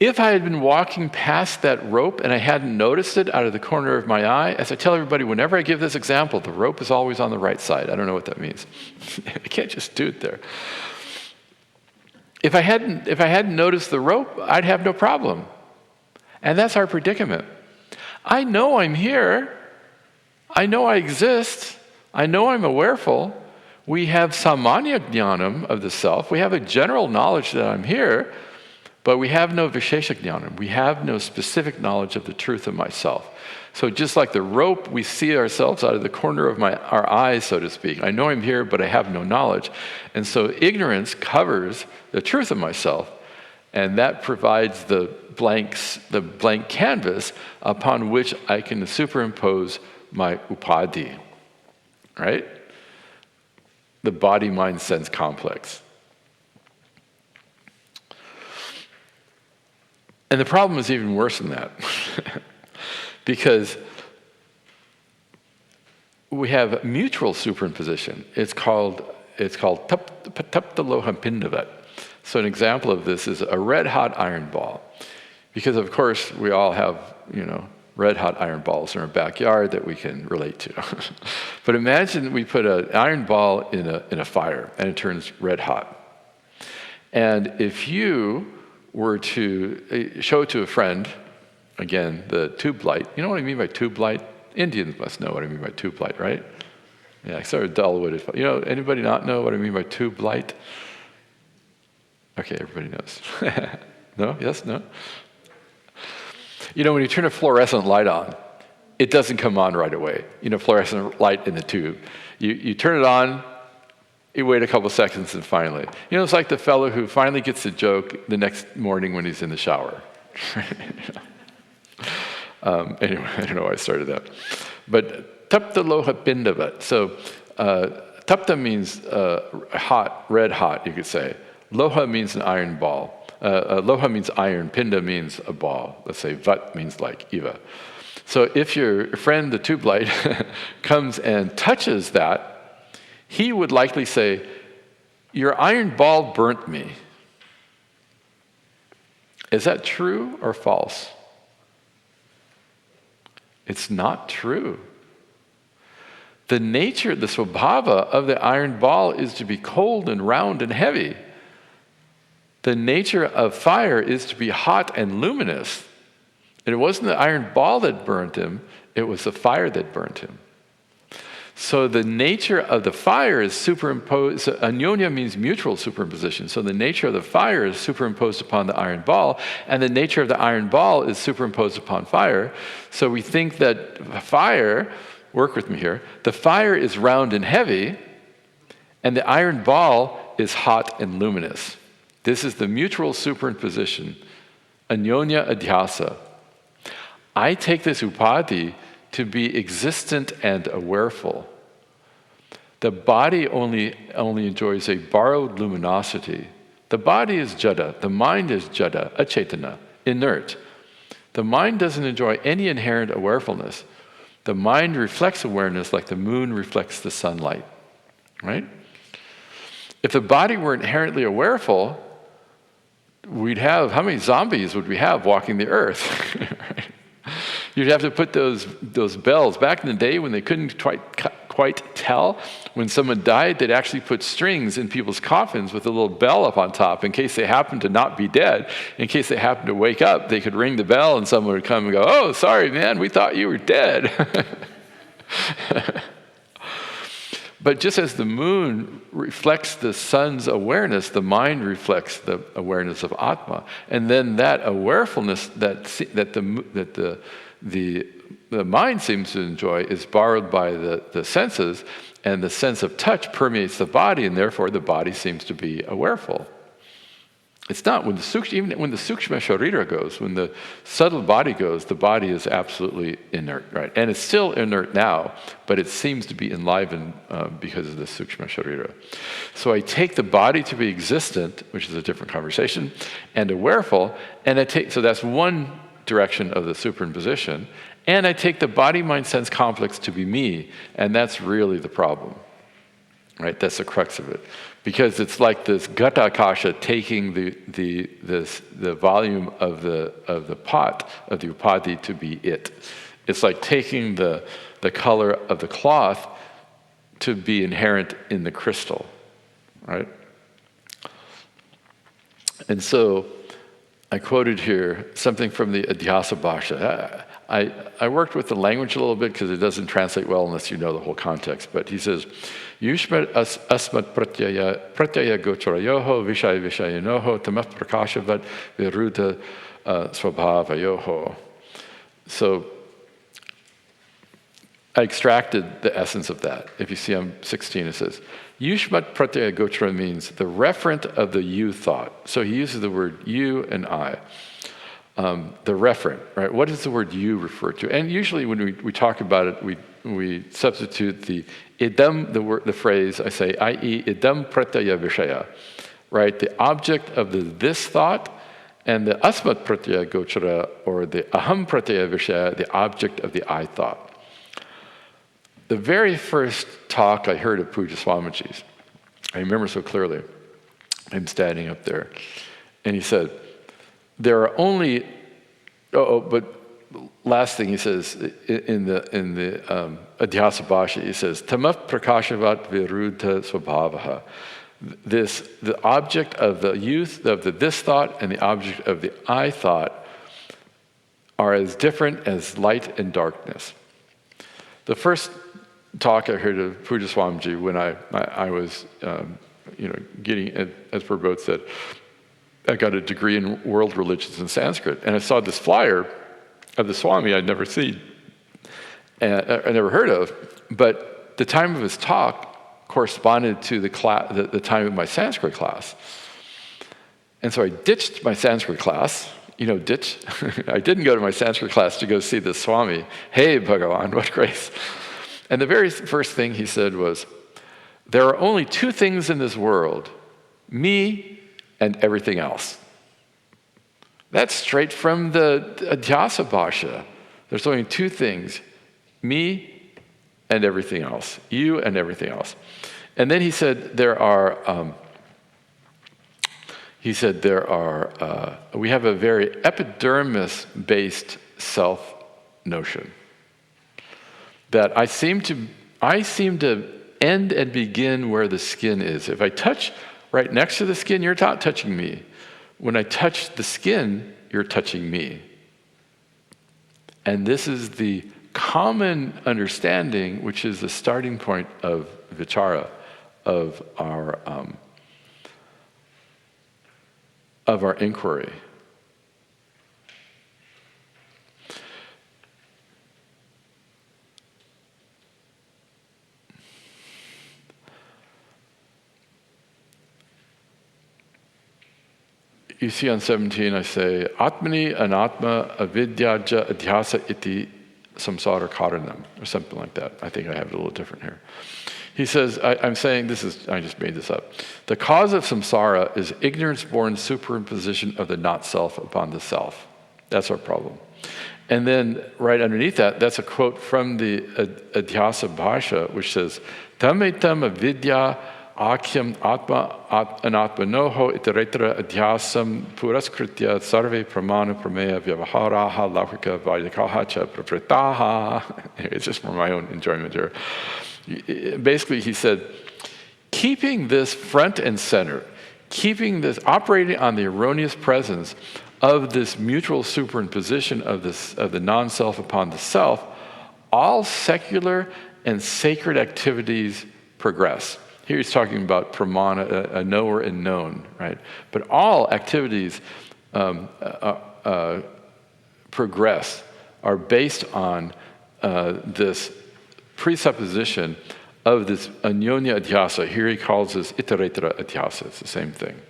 A: If I had been walking past that rope and I hadn't noticed it out of the corner of my eye, as I tell everybody, whenever I give this example, the rope is always on the right side. I don't know what that means. I can't just do it there. If I hadn't noticed the rope, I'd have no problem. And that's our predicament. I know I'm here. I know I exist. I know I'm awareful. We have samanya jnanam of the self. We have a general knowledge that I'm here. But we have no vishesha jnanam. We have no specific knowledge of the truth of myself. So just like the rope, we see ourselves out of the corner of our eyes, so to speak. I know I'm here, but I have no knowledge. And so ignorance covers the truth of myself, and that provides the blank canvas upon which I can superimpose my upadhi, right? The body, mind, sense complex. And the problem is even worse than that. Because we have mutual superimposition. It's called taptaloha pindavat. So an example of this is a red-hot iron ball. Because of course we all have, red-hot iron balls in our backyard that we can relate to. But imagine we put an iron ball in a fire and it turns red-hot. And if you were to show it to a friend, again, the tube light, you know what I mean by tube light? Indians must know what I mean by tube light, right? Yeah, sort of dull-witted. Anybody not know what I mean by tube light? Okay, everybody knows. No? Yes? No? When you turn a fluorescent light on, it doesn't come on right away. Fluorescent light in the tube. You turn it on, you wait a couple seconds, and finally. It's like the fellow who finally gets the joke the next morning when he's in the shower. Anyway, I don't know why I started that. But taptaloha pindavat. So tapta means hot, red hot, you could say. Loha means an iron ball. Loha means iron, pinda means a ball. Let's say vat means like Eva. So if your friend, the tube light, comes and touches that, he would likely say, your iron ball burnt me. Is that true or false? It's not true. The nature, the swabhava of the iron ball is to be cold and round and heavy. The nature of fire is to be hot and luminous. And it wasn't the iron ball that burned him, it was the fire that burned him. So the nature of the fire is superimposed. So anyonya means mutual superimposition. So the nature of the fire is superimposed upon the iron ball, and the nature of the iron ball is superimposed upon fire. So we think that fire, work with me here, the fire is round and heavy, and the iron ball is hot and luminous. This is the mutual superimposition, anyonya adhyasa. I take this upadhi to be existent and awareful. The body only enjoys a borrowed luminosity. The body is jada, the mind is jada, achetana, inert. The mind doesn't enjoy any inherent awarefulness. The mind reflects awareness like the moon reflects the sunlight, right? If the body were inherently awareful, we'd have, how many zombies would we have walking the earth? Right? You'd have to put those bells. Back in the day when they couldn't quite tell, when someone died, they'd actually put strings in people's coffins with a little bell up on top in case they happened to not be dead. In case they happened to wake up, they could ring the bell and someone would come and go, "Oh, sorry, man, we thought you were dead." But just as the moon reflects the sun's awareness, the mind reflects the awareness of Atma. And then that awarefulness that the mind seems to enjoy is borrowed by the senses, and the sense of touch permeates the body, and therefore the body seems to be awareful. It's not, even when the sukshma sharira goes, when the subtle body goes, the body is absolutely inert, right? And it's still inert now, but it seems to be enlivened because of the sukshma sharira. So I take the body to be existent, which is a different conversation, and awareful, and so that's one direction of the superimposition, and I take the body-mind-sense complex to be me, and that's really the problem, right? That's the crux of it. Because it's like this gata akasha taking the volume of the pot of the upadhi to be it. It's like taking the color of the cloth to be inherent in the crystal, right? And so I quoted here something from the Adhyasa Bhasha. I worked with the language a little bit because it doesn't translate well unless you know the whole context. But he says, Yushmat asmat pratyaya gocharayoho vishaya vishayanoho tamat prakashavat viruddha swabhavayoho. So I extracted the essence of that. If you see on 16, it says, Yushmat pratyaya gochara means the referent of the you thought. So he uses the word you and I. The referent, right? What does the word you refer to? And usually when we talk about it, we substitute the idam, the phrase, I say, i.e. idam pratyaya vishaya, right? The object of the this thought, and the asmat pratyaya gochara, or the aham pratyaya vishaya, the object of the I thought. the very first talk I heard of Puja Swamiji's, I remember so clearly, him standing up there, and he said, there are only, but last thing he says in the Adhyasa Bhasha, he says, Tamaf prakashavat viruddha svabhavaha. The object of the youth, of the this thought, and the object of the I thought are as different as light and darkness. The first talk I heard of Puja Swamiji when I was, getting, as Prabodh said, I got a degree in world religions and Sanskrit, and I saw this flyer of the Swami I'd never seen, and I never heard of, but the time of his talk corresponded to the time of my Sanskrit class. And so I ditched my Sanskrit class, ditch. I didn't go to my Sanskrit class to go see the Swami. Hey, Bhagavan, what grace. And the very first thing he said was, there are only two things in this world, me and everything else. That's straight from the Adhyasa Bhasha. There's only two things, me and everything else, you and everything else. And then he said we have a very epidermis-based self-notion that I seem to end and begin where the skin is. If I touch right next to the skin, you're not touching me. When I touch the skin, you're touching me. And this is the common understanding, which is the starting point of vichara, of our inquiry. You see on 17, I say, Atmani anatma avidyaja adhyasa iti samsara karanam, or something like that. I think I have it a little different here. He says, I'm saying, I just made this up. The cause of samsara is ignorance-born superimposition of the not-self upon the self. That's our problem. And then right underneath that, that's a quote from the Adhyasa Bhasha, which says, Tametam avidya Akyam atma anatmanoho iteretra adhyasam puraskritya sarve pramana prameya vyavaharaha laukika vaidikaha cha prapritaha. It's just for my own enjoyment here. Basically, he said, keeping this front and center, keeping this, operating on the erroneous presence of this mutual superimposition of the non-self upon the self, all secular and sacred activities progress. Here he's talking about pramana, a knower and known, right? But all activities progress, are based on this presupposition of this anyonya adhyasa. Here he calls this iteretra adhyasa. It's the same thing.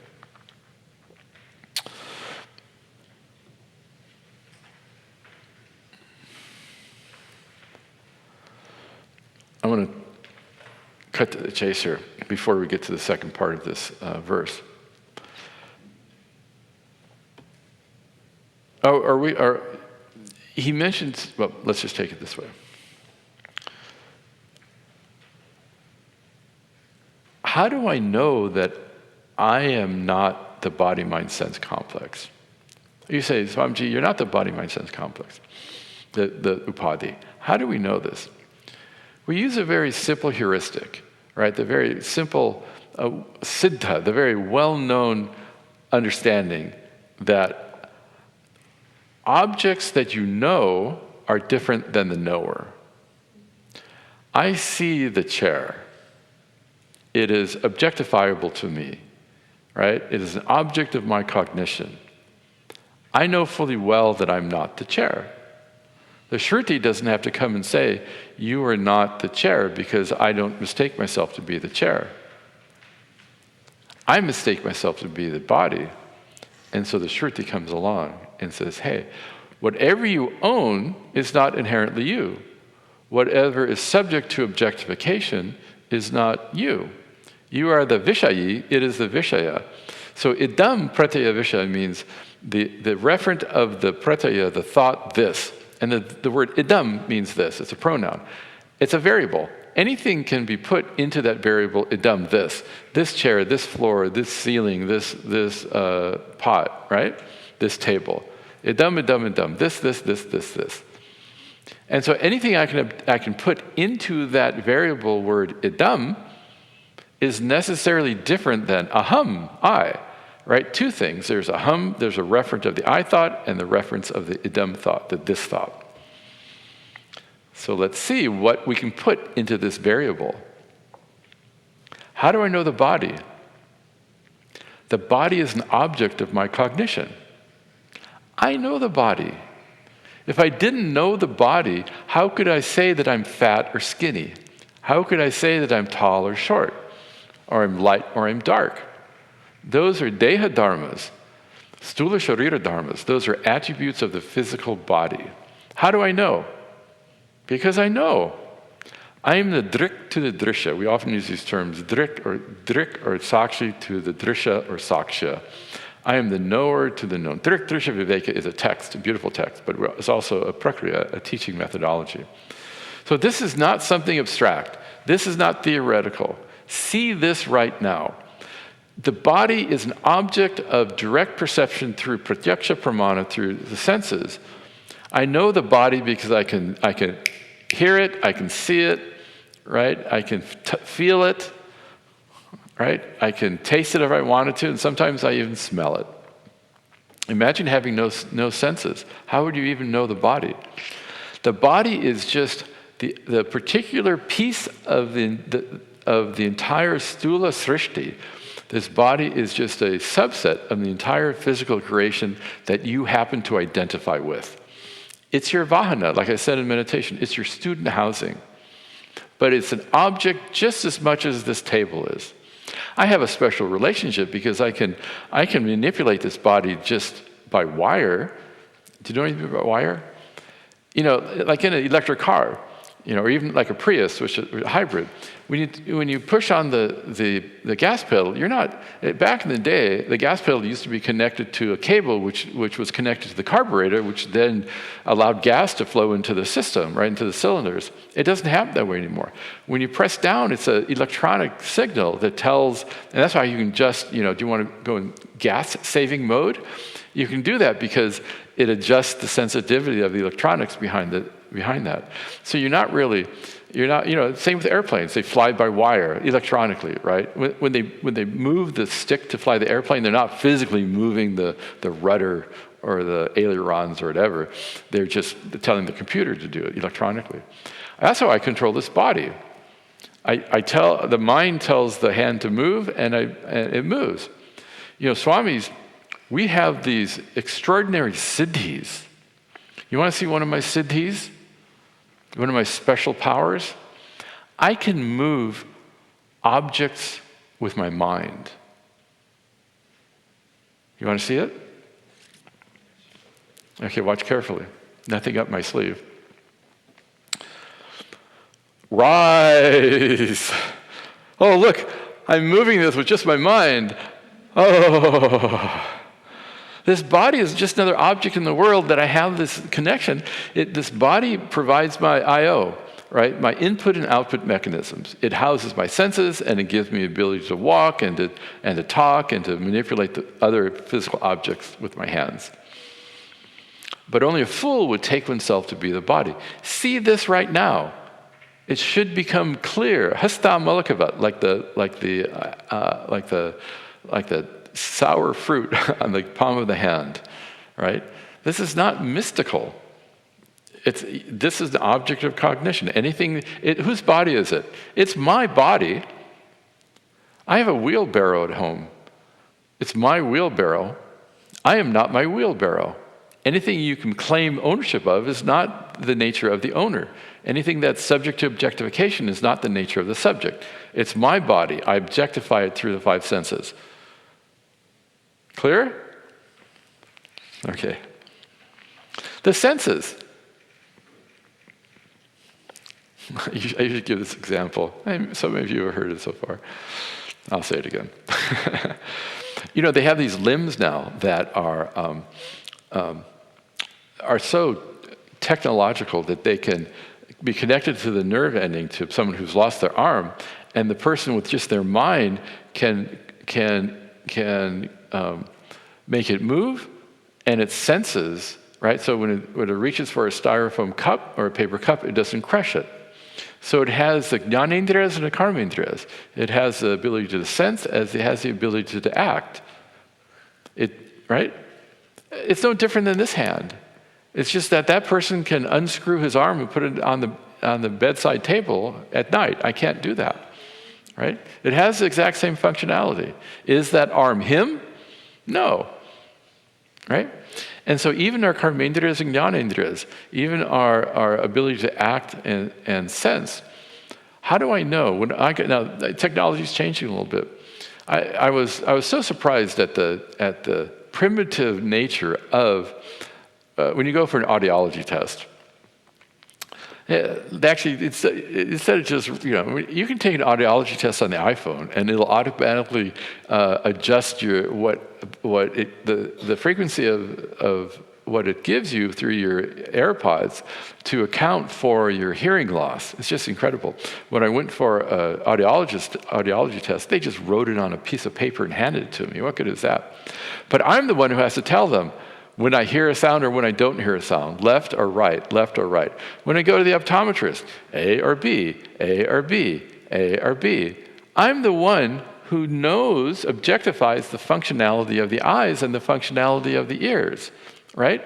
A: I want to cut to the chase here before we get to the second part of this verse. He mentions, well, let's just take it this way. How do I know that I am not the body-mind-sense complex? You say, Swamiji, you're not the body-mind-sense complex, the upadhi. How do we know this? We use a very simple heuristic, right? The very simple siddha, the very well-known understanding that objects that you know are different than the knower. I see the chair. It is objectifiable to me, right? It is an object of my cognition. I know fully well that I'm not the chair. The Shruti doesn't have to come and say, you are not the chair, because I don't mistake myself to be the chair. I mistake myself to be the body. And so the Shruti comes along and says, hey, whatever you own is not inherently you. Whatever is subject to objectification is not you. You are the Vishayi, it is the Vishaya. So idam pratyaya Vishaya means the referent of the pratyaya, the thought, this. And the word idam means this, it's a pronoun. It's a variable. Anything can be put into that variable, idam, this chair, this floor, this ceiling, this pot, right? This table. Idam, this. And so anything I can put into that variable word idam is necessarily different than aham, I, right? Two things. There's aham, there's a reference of the I thought, and the reference of the idam thought, the this thought. So let's see what we can put into this variable. How do I know the body? The body is an object of my cognition. I know the body. If I didn't know the body, how could I say that I'm fat or skinny? How could I say that I'm tall or short? Or I'm light or I'm dark? Those are deha dharmas, stula sharira dharmas. Those are attributes of the physical body. How do I know? Because I know. I am the drik to the drisha. We often use these terms, drik or sakshi to the drisha or saksha. I am the knower to the known. Drik drisha viveka is a text, a beautiful text, but it's also a prakriya, a teaching methodology. So this is not something abstract. This is not theoretical. See this right now. The body is an object of direct perception through pratyaksha pramana, through the senses. I know the body because I can hear it, I can see it, right? I can feel it, right? I can taste it if I wanted to, and sometimes I even smell it. Imagine having no senses. How would you even know the body? The body is just the particular piece of the entire stula srishti. This body is just a subset of the entire physical creation that you happen to identify with. It's your vahana, like I said in meditation. It's your student housing. But it's an object just as much as this table is. I have a special relationship because I can manipulate this body just by wire. Do you know anything about wire? Like in an electric car, or even like a Prius, which is a hybrid. When you push on the gas pedal, you're not. Back in the day, the gas pedal used to be connected to a cable, which was connected to the carburetor, which then allowed gas to flow into the system, right into the cylinders. It doesn't happen that way anymore. When you press down, it's an electronic signal that tells, and that's why you can just, do you want to go in gas-saving mode? You can do that because it adjusts the sensitivity of the electronics behind that. So you're not, same with airplanes. They fly by wire, electronically, right? When they move the stick to fly the airplane, they're not physically moving the rudder or the ailerons or whatever. They're just telling the computer to do it electronically. That's how I control this body. The mind tells the hand to move, and it moves. Swamis, we have these extraordinary siddhis. You want to see one of my siddhis? One of my special powers? I can move objects with my mind. You want to see it? Okay, watch carefully. Nothing up my sleeve. Rise! Oh, look, I'm moving this with just my mind. Oh. This body is just another object in the world that I have this connection. This body provides my I/O, right? My input and output mechanisms. It houses my senses, and it gives me the ability to walk and to talk and to manipulate the other physical objects with my hands. But only a fool would take oneself to be the body. See this right now. It should become clear. Hastamalakiyam, like the sour fruit on the palm of the hand, right? This is not mystical. This is the object of cognition. Whose body is it? It's my body. I have a wheelbarrow at home. It's my wheelbarrow. I am not my wheelbarrow. Anything you can claim ownership of is not the nature of the owner. Anything that's subject to objectification is not the nature of the subject. It's my body. I objectify it through the five senses. Clear? Okay. The senses. I usually give this example. Some of you have heard it so far. I'll say it again. They have these limbs now that are so technological that they can be connected to the nerve ending to someone who's lost their arm, and the person with just their mind can make it move, and it senses, right? So when it reaches for a styrofoam cup or a paper cup, it doesn't crush it. So it has the jnanendriyas and the karmendriyas. It has the ability to sense as it has the ability to act. Right? It's no different than this hand. It's just that person can unscrew his arm and put it on the bedside table at night. I can't do that. Right? It has the exact same functionality. Is that arm him? No. Right? And so even our karmendriyas and jnanendriyas, even our ability to act and sense, how do I know? Now, technology's changing a little bit. I was so surprised at the primitive nature of when you go for an audiology test. Actually, instead of just, you can take an audiology test on the iPhone and it'll automatically adjust the frequency of what it gives you through your AirPods to account for your hearing loss. It's just incredible. When I went for an audiology test, they just wrote it on a piece of paper and handed it to me. What good is that? But I'm the one who has to tell them when I hear a sound or when I don't hear a sound, left or right, left or right. When I go to the optometrist, A or B, A or B, A or B. I'm the one who knows, objectifies the functionality of the eyes and the functionality of the ears, right?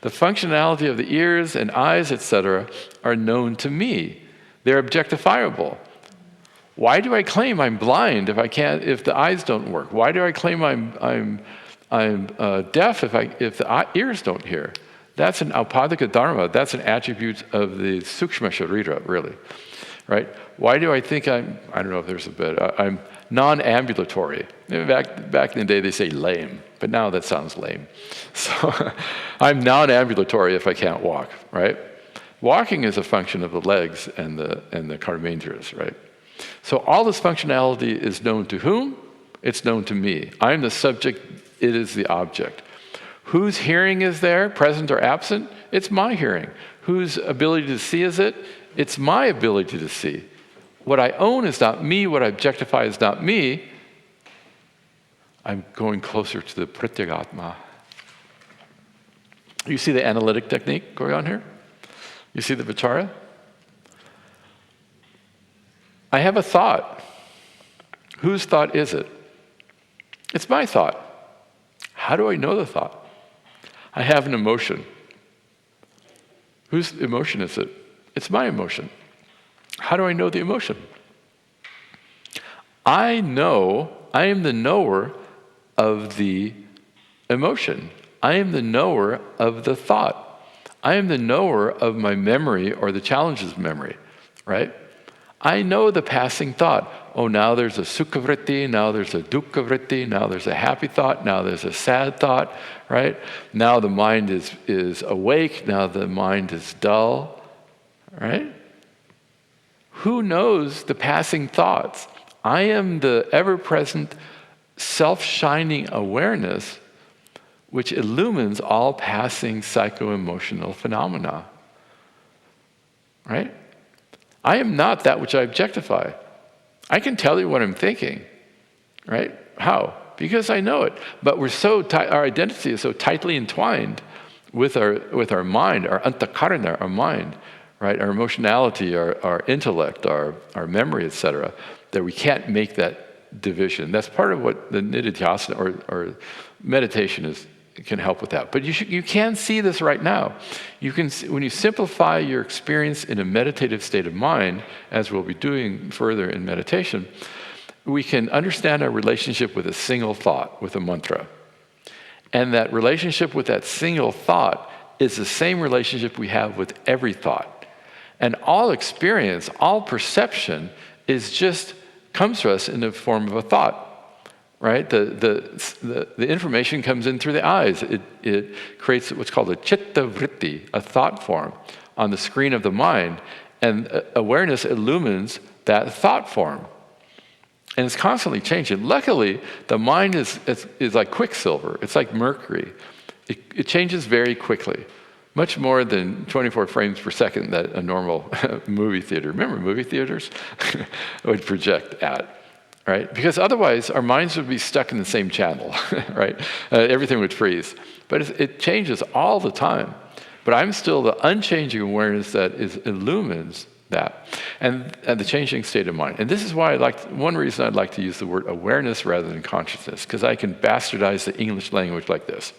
A: The functionality of the ears and eyes, etc., are known to me. They're objectifiable. Why do I claim I'm blind if the eyes don't work? Why do I claim I'm deaf if the ears don't hear? That's an aupadika dharma. That's an attribute of the sukshma sharira, really, right? Why do I think I don't know if there's a bit, I'm non-ambulatory. Back in the day they say lame, but now that sounds lame. So I'm non-ambulatory if I can't walk, right? Walking is a function of the legs and the karmendriyas, right? So all this functionality is known to whom? It's known to me. I'm the subject, it is the object. Whose hearing is there, present or absent? It's my hearing. Whose ability to see is it? It's my ability to see. What I own is not me, what I objectify is not me. I'm going closer to the pratyagatma. You see the analytic technique going on here? You see the vichara? I have a thought. Whose thought is it? It's my thought. How do I know the thought? I have an emotion. Whose emotion is it? It's my emotion. How do I know the emotion? I know, I am the knower of the emotion. I am the knower of the thought. I am the knower of my memory or the challenges of memory, right? I know the passing thought. Oh, now there's a sukha vritti, now there's a dukkha vritti, now there's a happy thought, now there's a sad thought, right? Now the mind is awake, now the mind is dull, right? Who knows the passing thoughts? I am the ever-present self-shining awareness which illumines all passing psycho-emotional phenomena, right? I am not that which I objectify. I can tell you what I'm thinking, right? How? Because I know it. But our identity is so tightly entwined with our mind, our antakarana, our mind, right? Our emotionality, our intellect, our memory, etc., that we can't make that division. That's part of what the nididhyasana or meditation can help with that. But you can see this right now. You can see, when you simplify your experience in a meditative state of mind, as we'll be doing further in meditation, we can understand our relationship with a single thought, with a mantra. And that relationship with that single thought is the same relationship we have with every thought. And all experience, all perception comes to us in the form of a thought. Right? The information comes in through the eyes. It creates what's called a chitta vritti, a thought form, on the screen of the mind. And awareness illumines that thought form. And it's constantly changing. Luckily, the mind is like quicksilver. It's like mercury. It changes very quickly. much more than 24 frames per second that a normal movie theater, remember movie theaters, would project at, right? Because otherwise our minds would be stuck in the same channel, right? Everything would freeze. But it changes all the time. But I'm still the unchanging awareness that illumines that, and the changing state of mind. And this is why one reason I'd like to use the word awareness rather than consciousness, because I can bastardize the English language like this.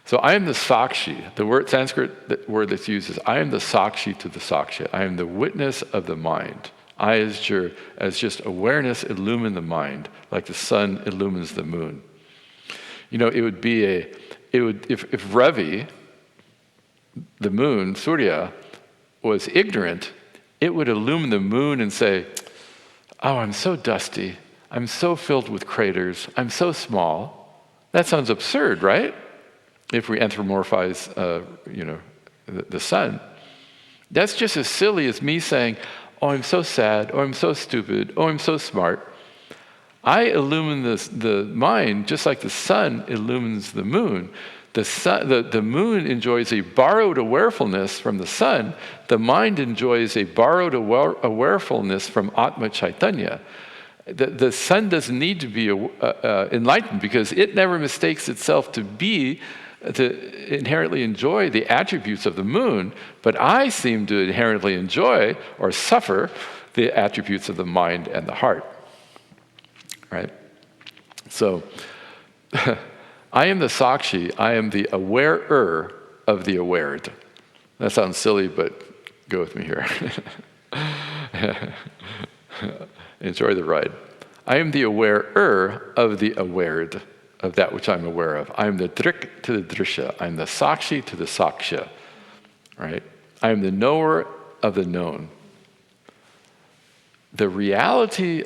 A: So I am the sakshi, the word Sanskrit word that's used is I am the sakshi to the saksha. I am the witness of the mind. I as just awareness illumine the mind, like the sun illumines the moon. You know, if Ravi, the moon, Surya, was ignorant, it would illumine the moon and say, oh, I'm so dusty. I'm so filled with craters. I'm so small. That sounds absurd, right? If we anthropomorphize, the sun. That's just as silly as me saying, oh, I'm so sad, or I'm so stupid, or I'm so smart. I illumine the mind just like the sun illumines the moon. The moon enjoys a borrowed awarefulness from the sun. The mind enjoys a borrowed awarefulness from Atma Chaitanya. The sun doesn't need to be enlightened because it never mistakes itself to inherently enjoy the attributes of the moon, but I seem to inherently enjoy or suffer the attributes of the mind and the heart. Right? So, I am the sakshi, I am the awarer of the awared. That sounds silly, but go with me here. Enjoy the ride. I am the awarer of the awared, of that which I'm aware of. I am the drik to the drisha. I am the sakshi to the saksha. Right? I am the knower of the known. The reality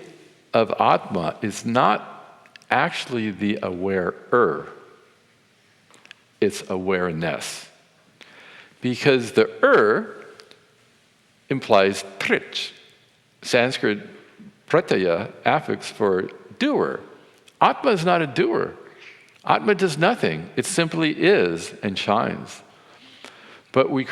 A: of Atma is not actually the awarer. It's awareness. Because the implies trich. Sanskrit pratyaya affix for doer. Atma is not a doer. Atma does nothing. It simply is and shines. But we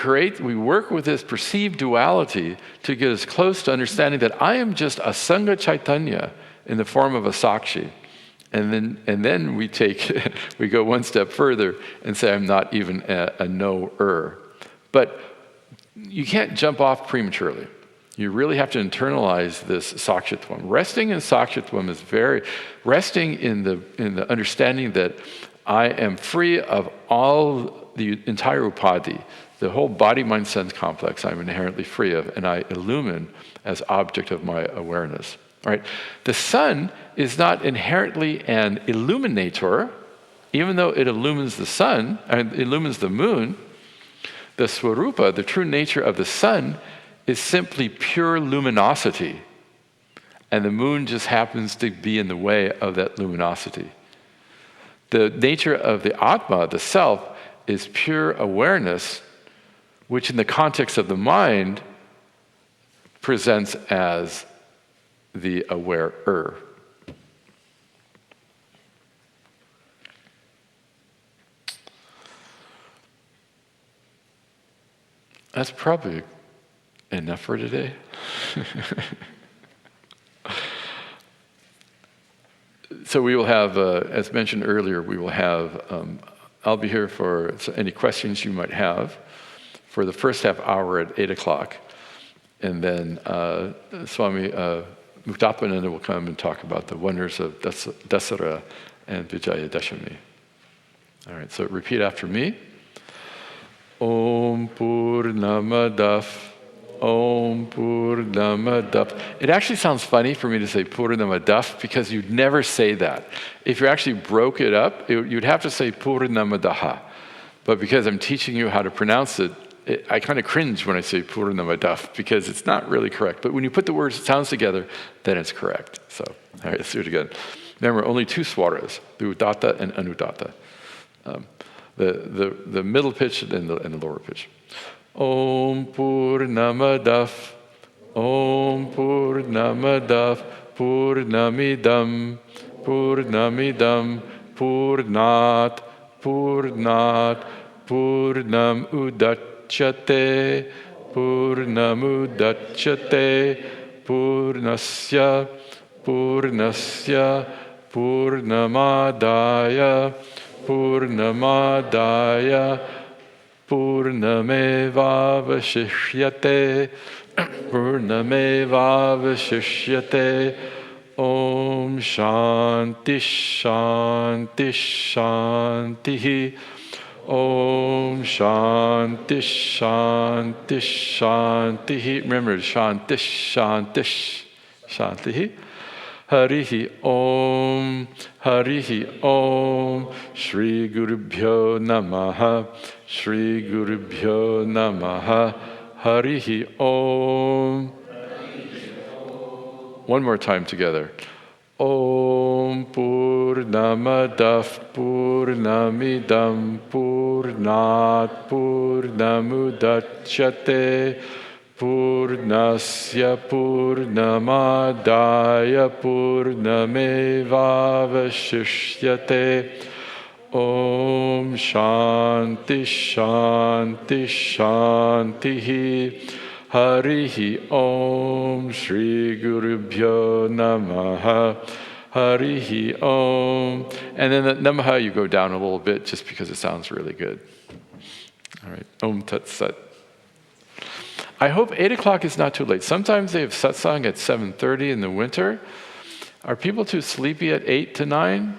A: work with this perceived duality to get us close to understanding that I am just a Sangha Chaitanya in the form of a Sakshi. And then we go one step further and say I'm not even a knower. But you can't jump off prematurely. You really have to internalize this Sakshitvam. Resting in Sakshitvam is resting in the understanding that I am free of all the entire upadhi, the whole body-mind-sense complex I'm inherently free of, and I illumine as object of my awareness. Right? The sun is not inherently an illuminator, even though it illumines the sun, illumines the moon. The swarupa, the true nature of the sun, is simply pure luminosity. And the moon just happens to be in the way of that luminosity. The nature of the Atma, the self, is pure awareness, which in the context of the mind presents as the awarer. That's probably enough for today. So we will have, as mentioned earlier, I'll be here for any questions you might have for the first half hour at 8 o'clock. And then Swami Advayatmananda will come and talk about the wonders of Dasara and Vijaya Dashami. All right, so repeat after me. Om Purnamadav. Om Purnamadav. It actually sounds funny for me to say Purnamadav because you'd never say that. If you actually broke it up, you'd have to say Purnamadaha. But because I'm teaching you how to pronounce it, I kind of cringe when I say Purnamadav because it's not really correct. But when you put the words, sounds together, then it's correct. So, all right, let's do it again. Remember, only two swaras, the udatta and anudatta. The middle pitch and the lower pitch. Om Purnamadav, Om Purnamadav, Purnamidam, Purnamidam, Purnat, Purnat, Purnam udachyate, Purnamudachyate, Purnasya, Purnasya, Purnamadaya, Purnamadaya, Purnamevavashishyate, Purnamevavashishyate. Om Shanti Shanti Shanti. Om Shanti Shanti Shanti. Remember, Shanti Shanti Shanti. Harihi Om, Harihi Om, Shri Gurubhyo Namaha, Shri Gurubhyo Namaha, Harihi Om. One more time together. Om Purnamadav Purnamidam Purnat Purnamudachyate Purnasya Purnamadaya Purnamevavashishyate. Om Shanti Shanti Shanti. Harihi Om, Shri Gurubhyo Namaha, Harihi Om. And then the Namaha, you go down a little bit just because it sounds really good. All right, Om Tat Sat. I hope 8 o'clock is not too late. Sometimes they have satsang at 7:30 in the winter. Are people too sleepy at 8 to 9?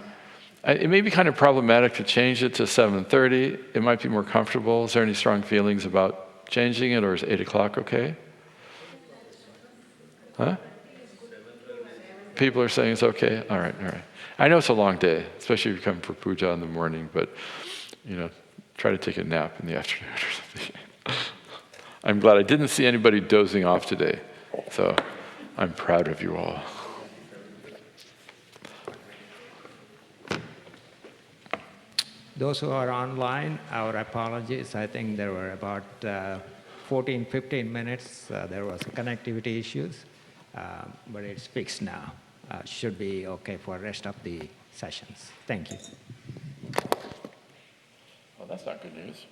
A: It may be kind of problematic to change it to 7:30. It might be more comfortable. Is there any strong feelings about changing it, or is 8 o'clock okay? Huh? People are saying it's okay? All right, all right. I know it's a long day, especially if you come for puja in the morning, but, try to take a nap in the afternoon or something. I'm glad I didn't see anybody dozing off today, so I'm proud of you all.
B: Those who are online, our apologies. I think there were about 15 minutes. There was connectivity issues, but it's fixed now. Should be okay for the rest of the sessions. Thank you.
A: Well, that's not good news.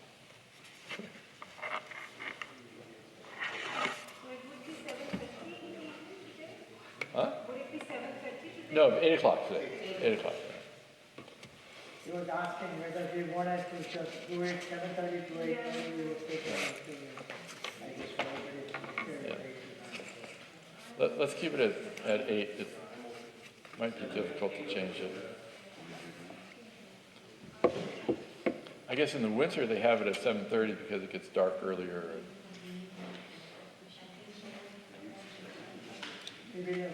A: Huh? Would it be 7:30? No, 8 o'clock today. 8 o'clock.
C: He was asking whether we wanted to just do it 7:30 to 8:30, we would take it. I just wanted it.
A: Let's keep it at 8. It might be difficult to change it. I guess in the winter they have it at 7:30 because it gets dark earlier.
C: Maybe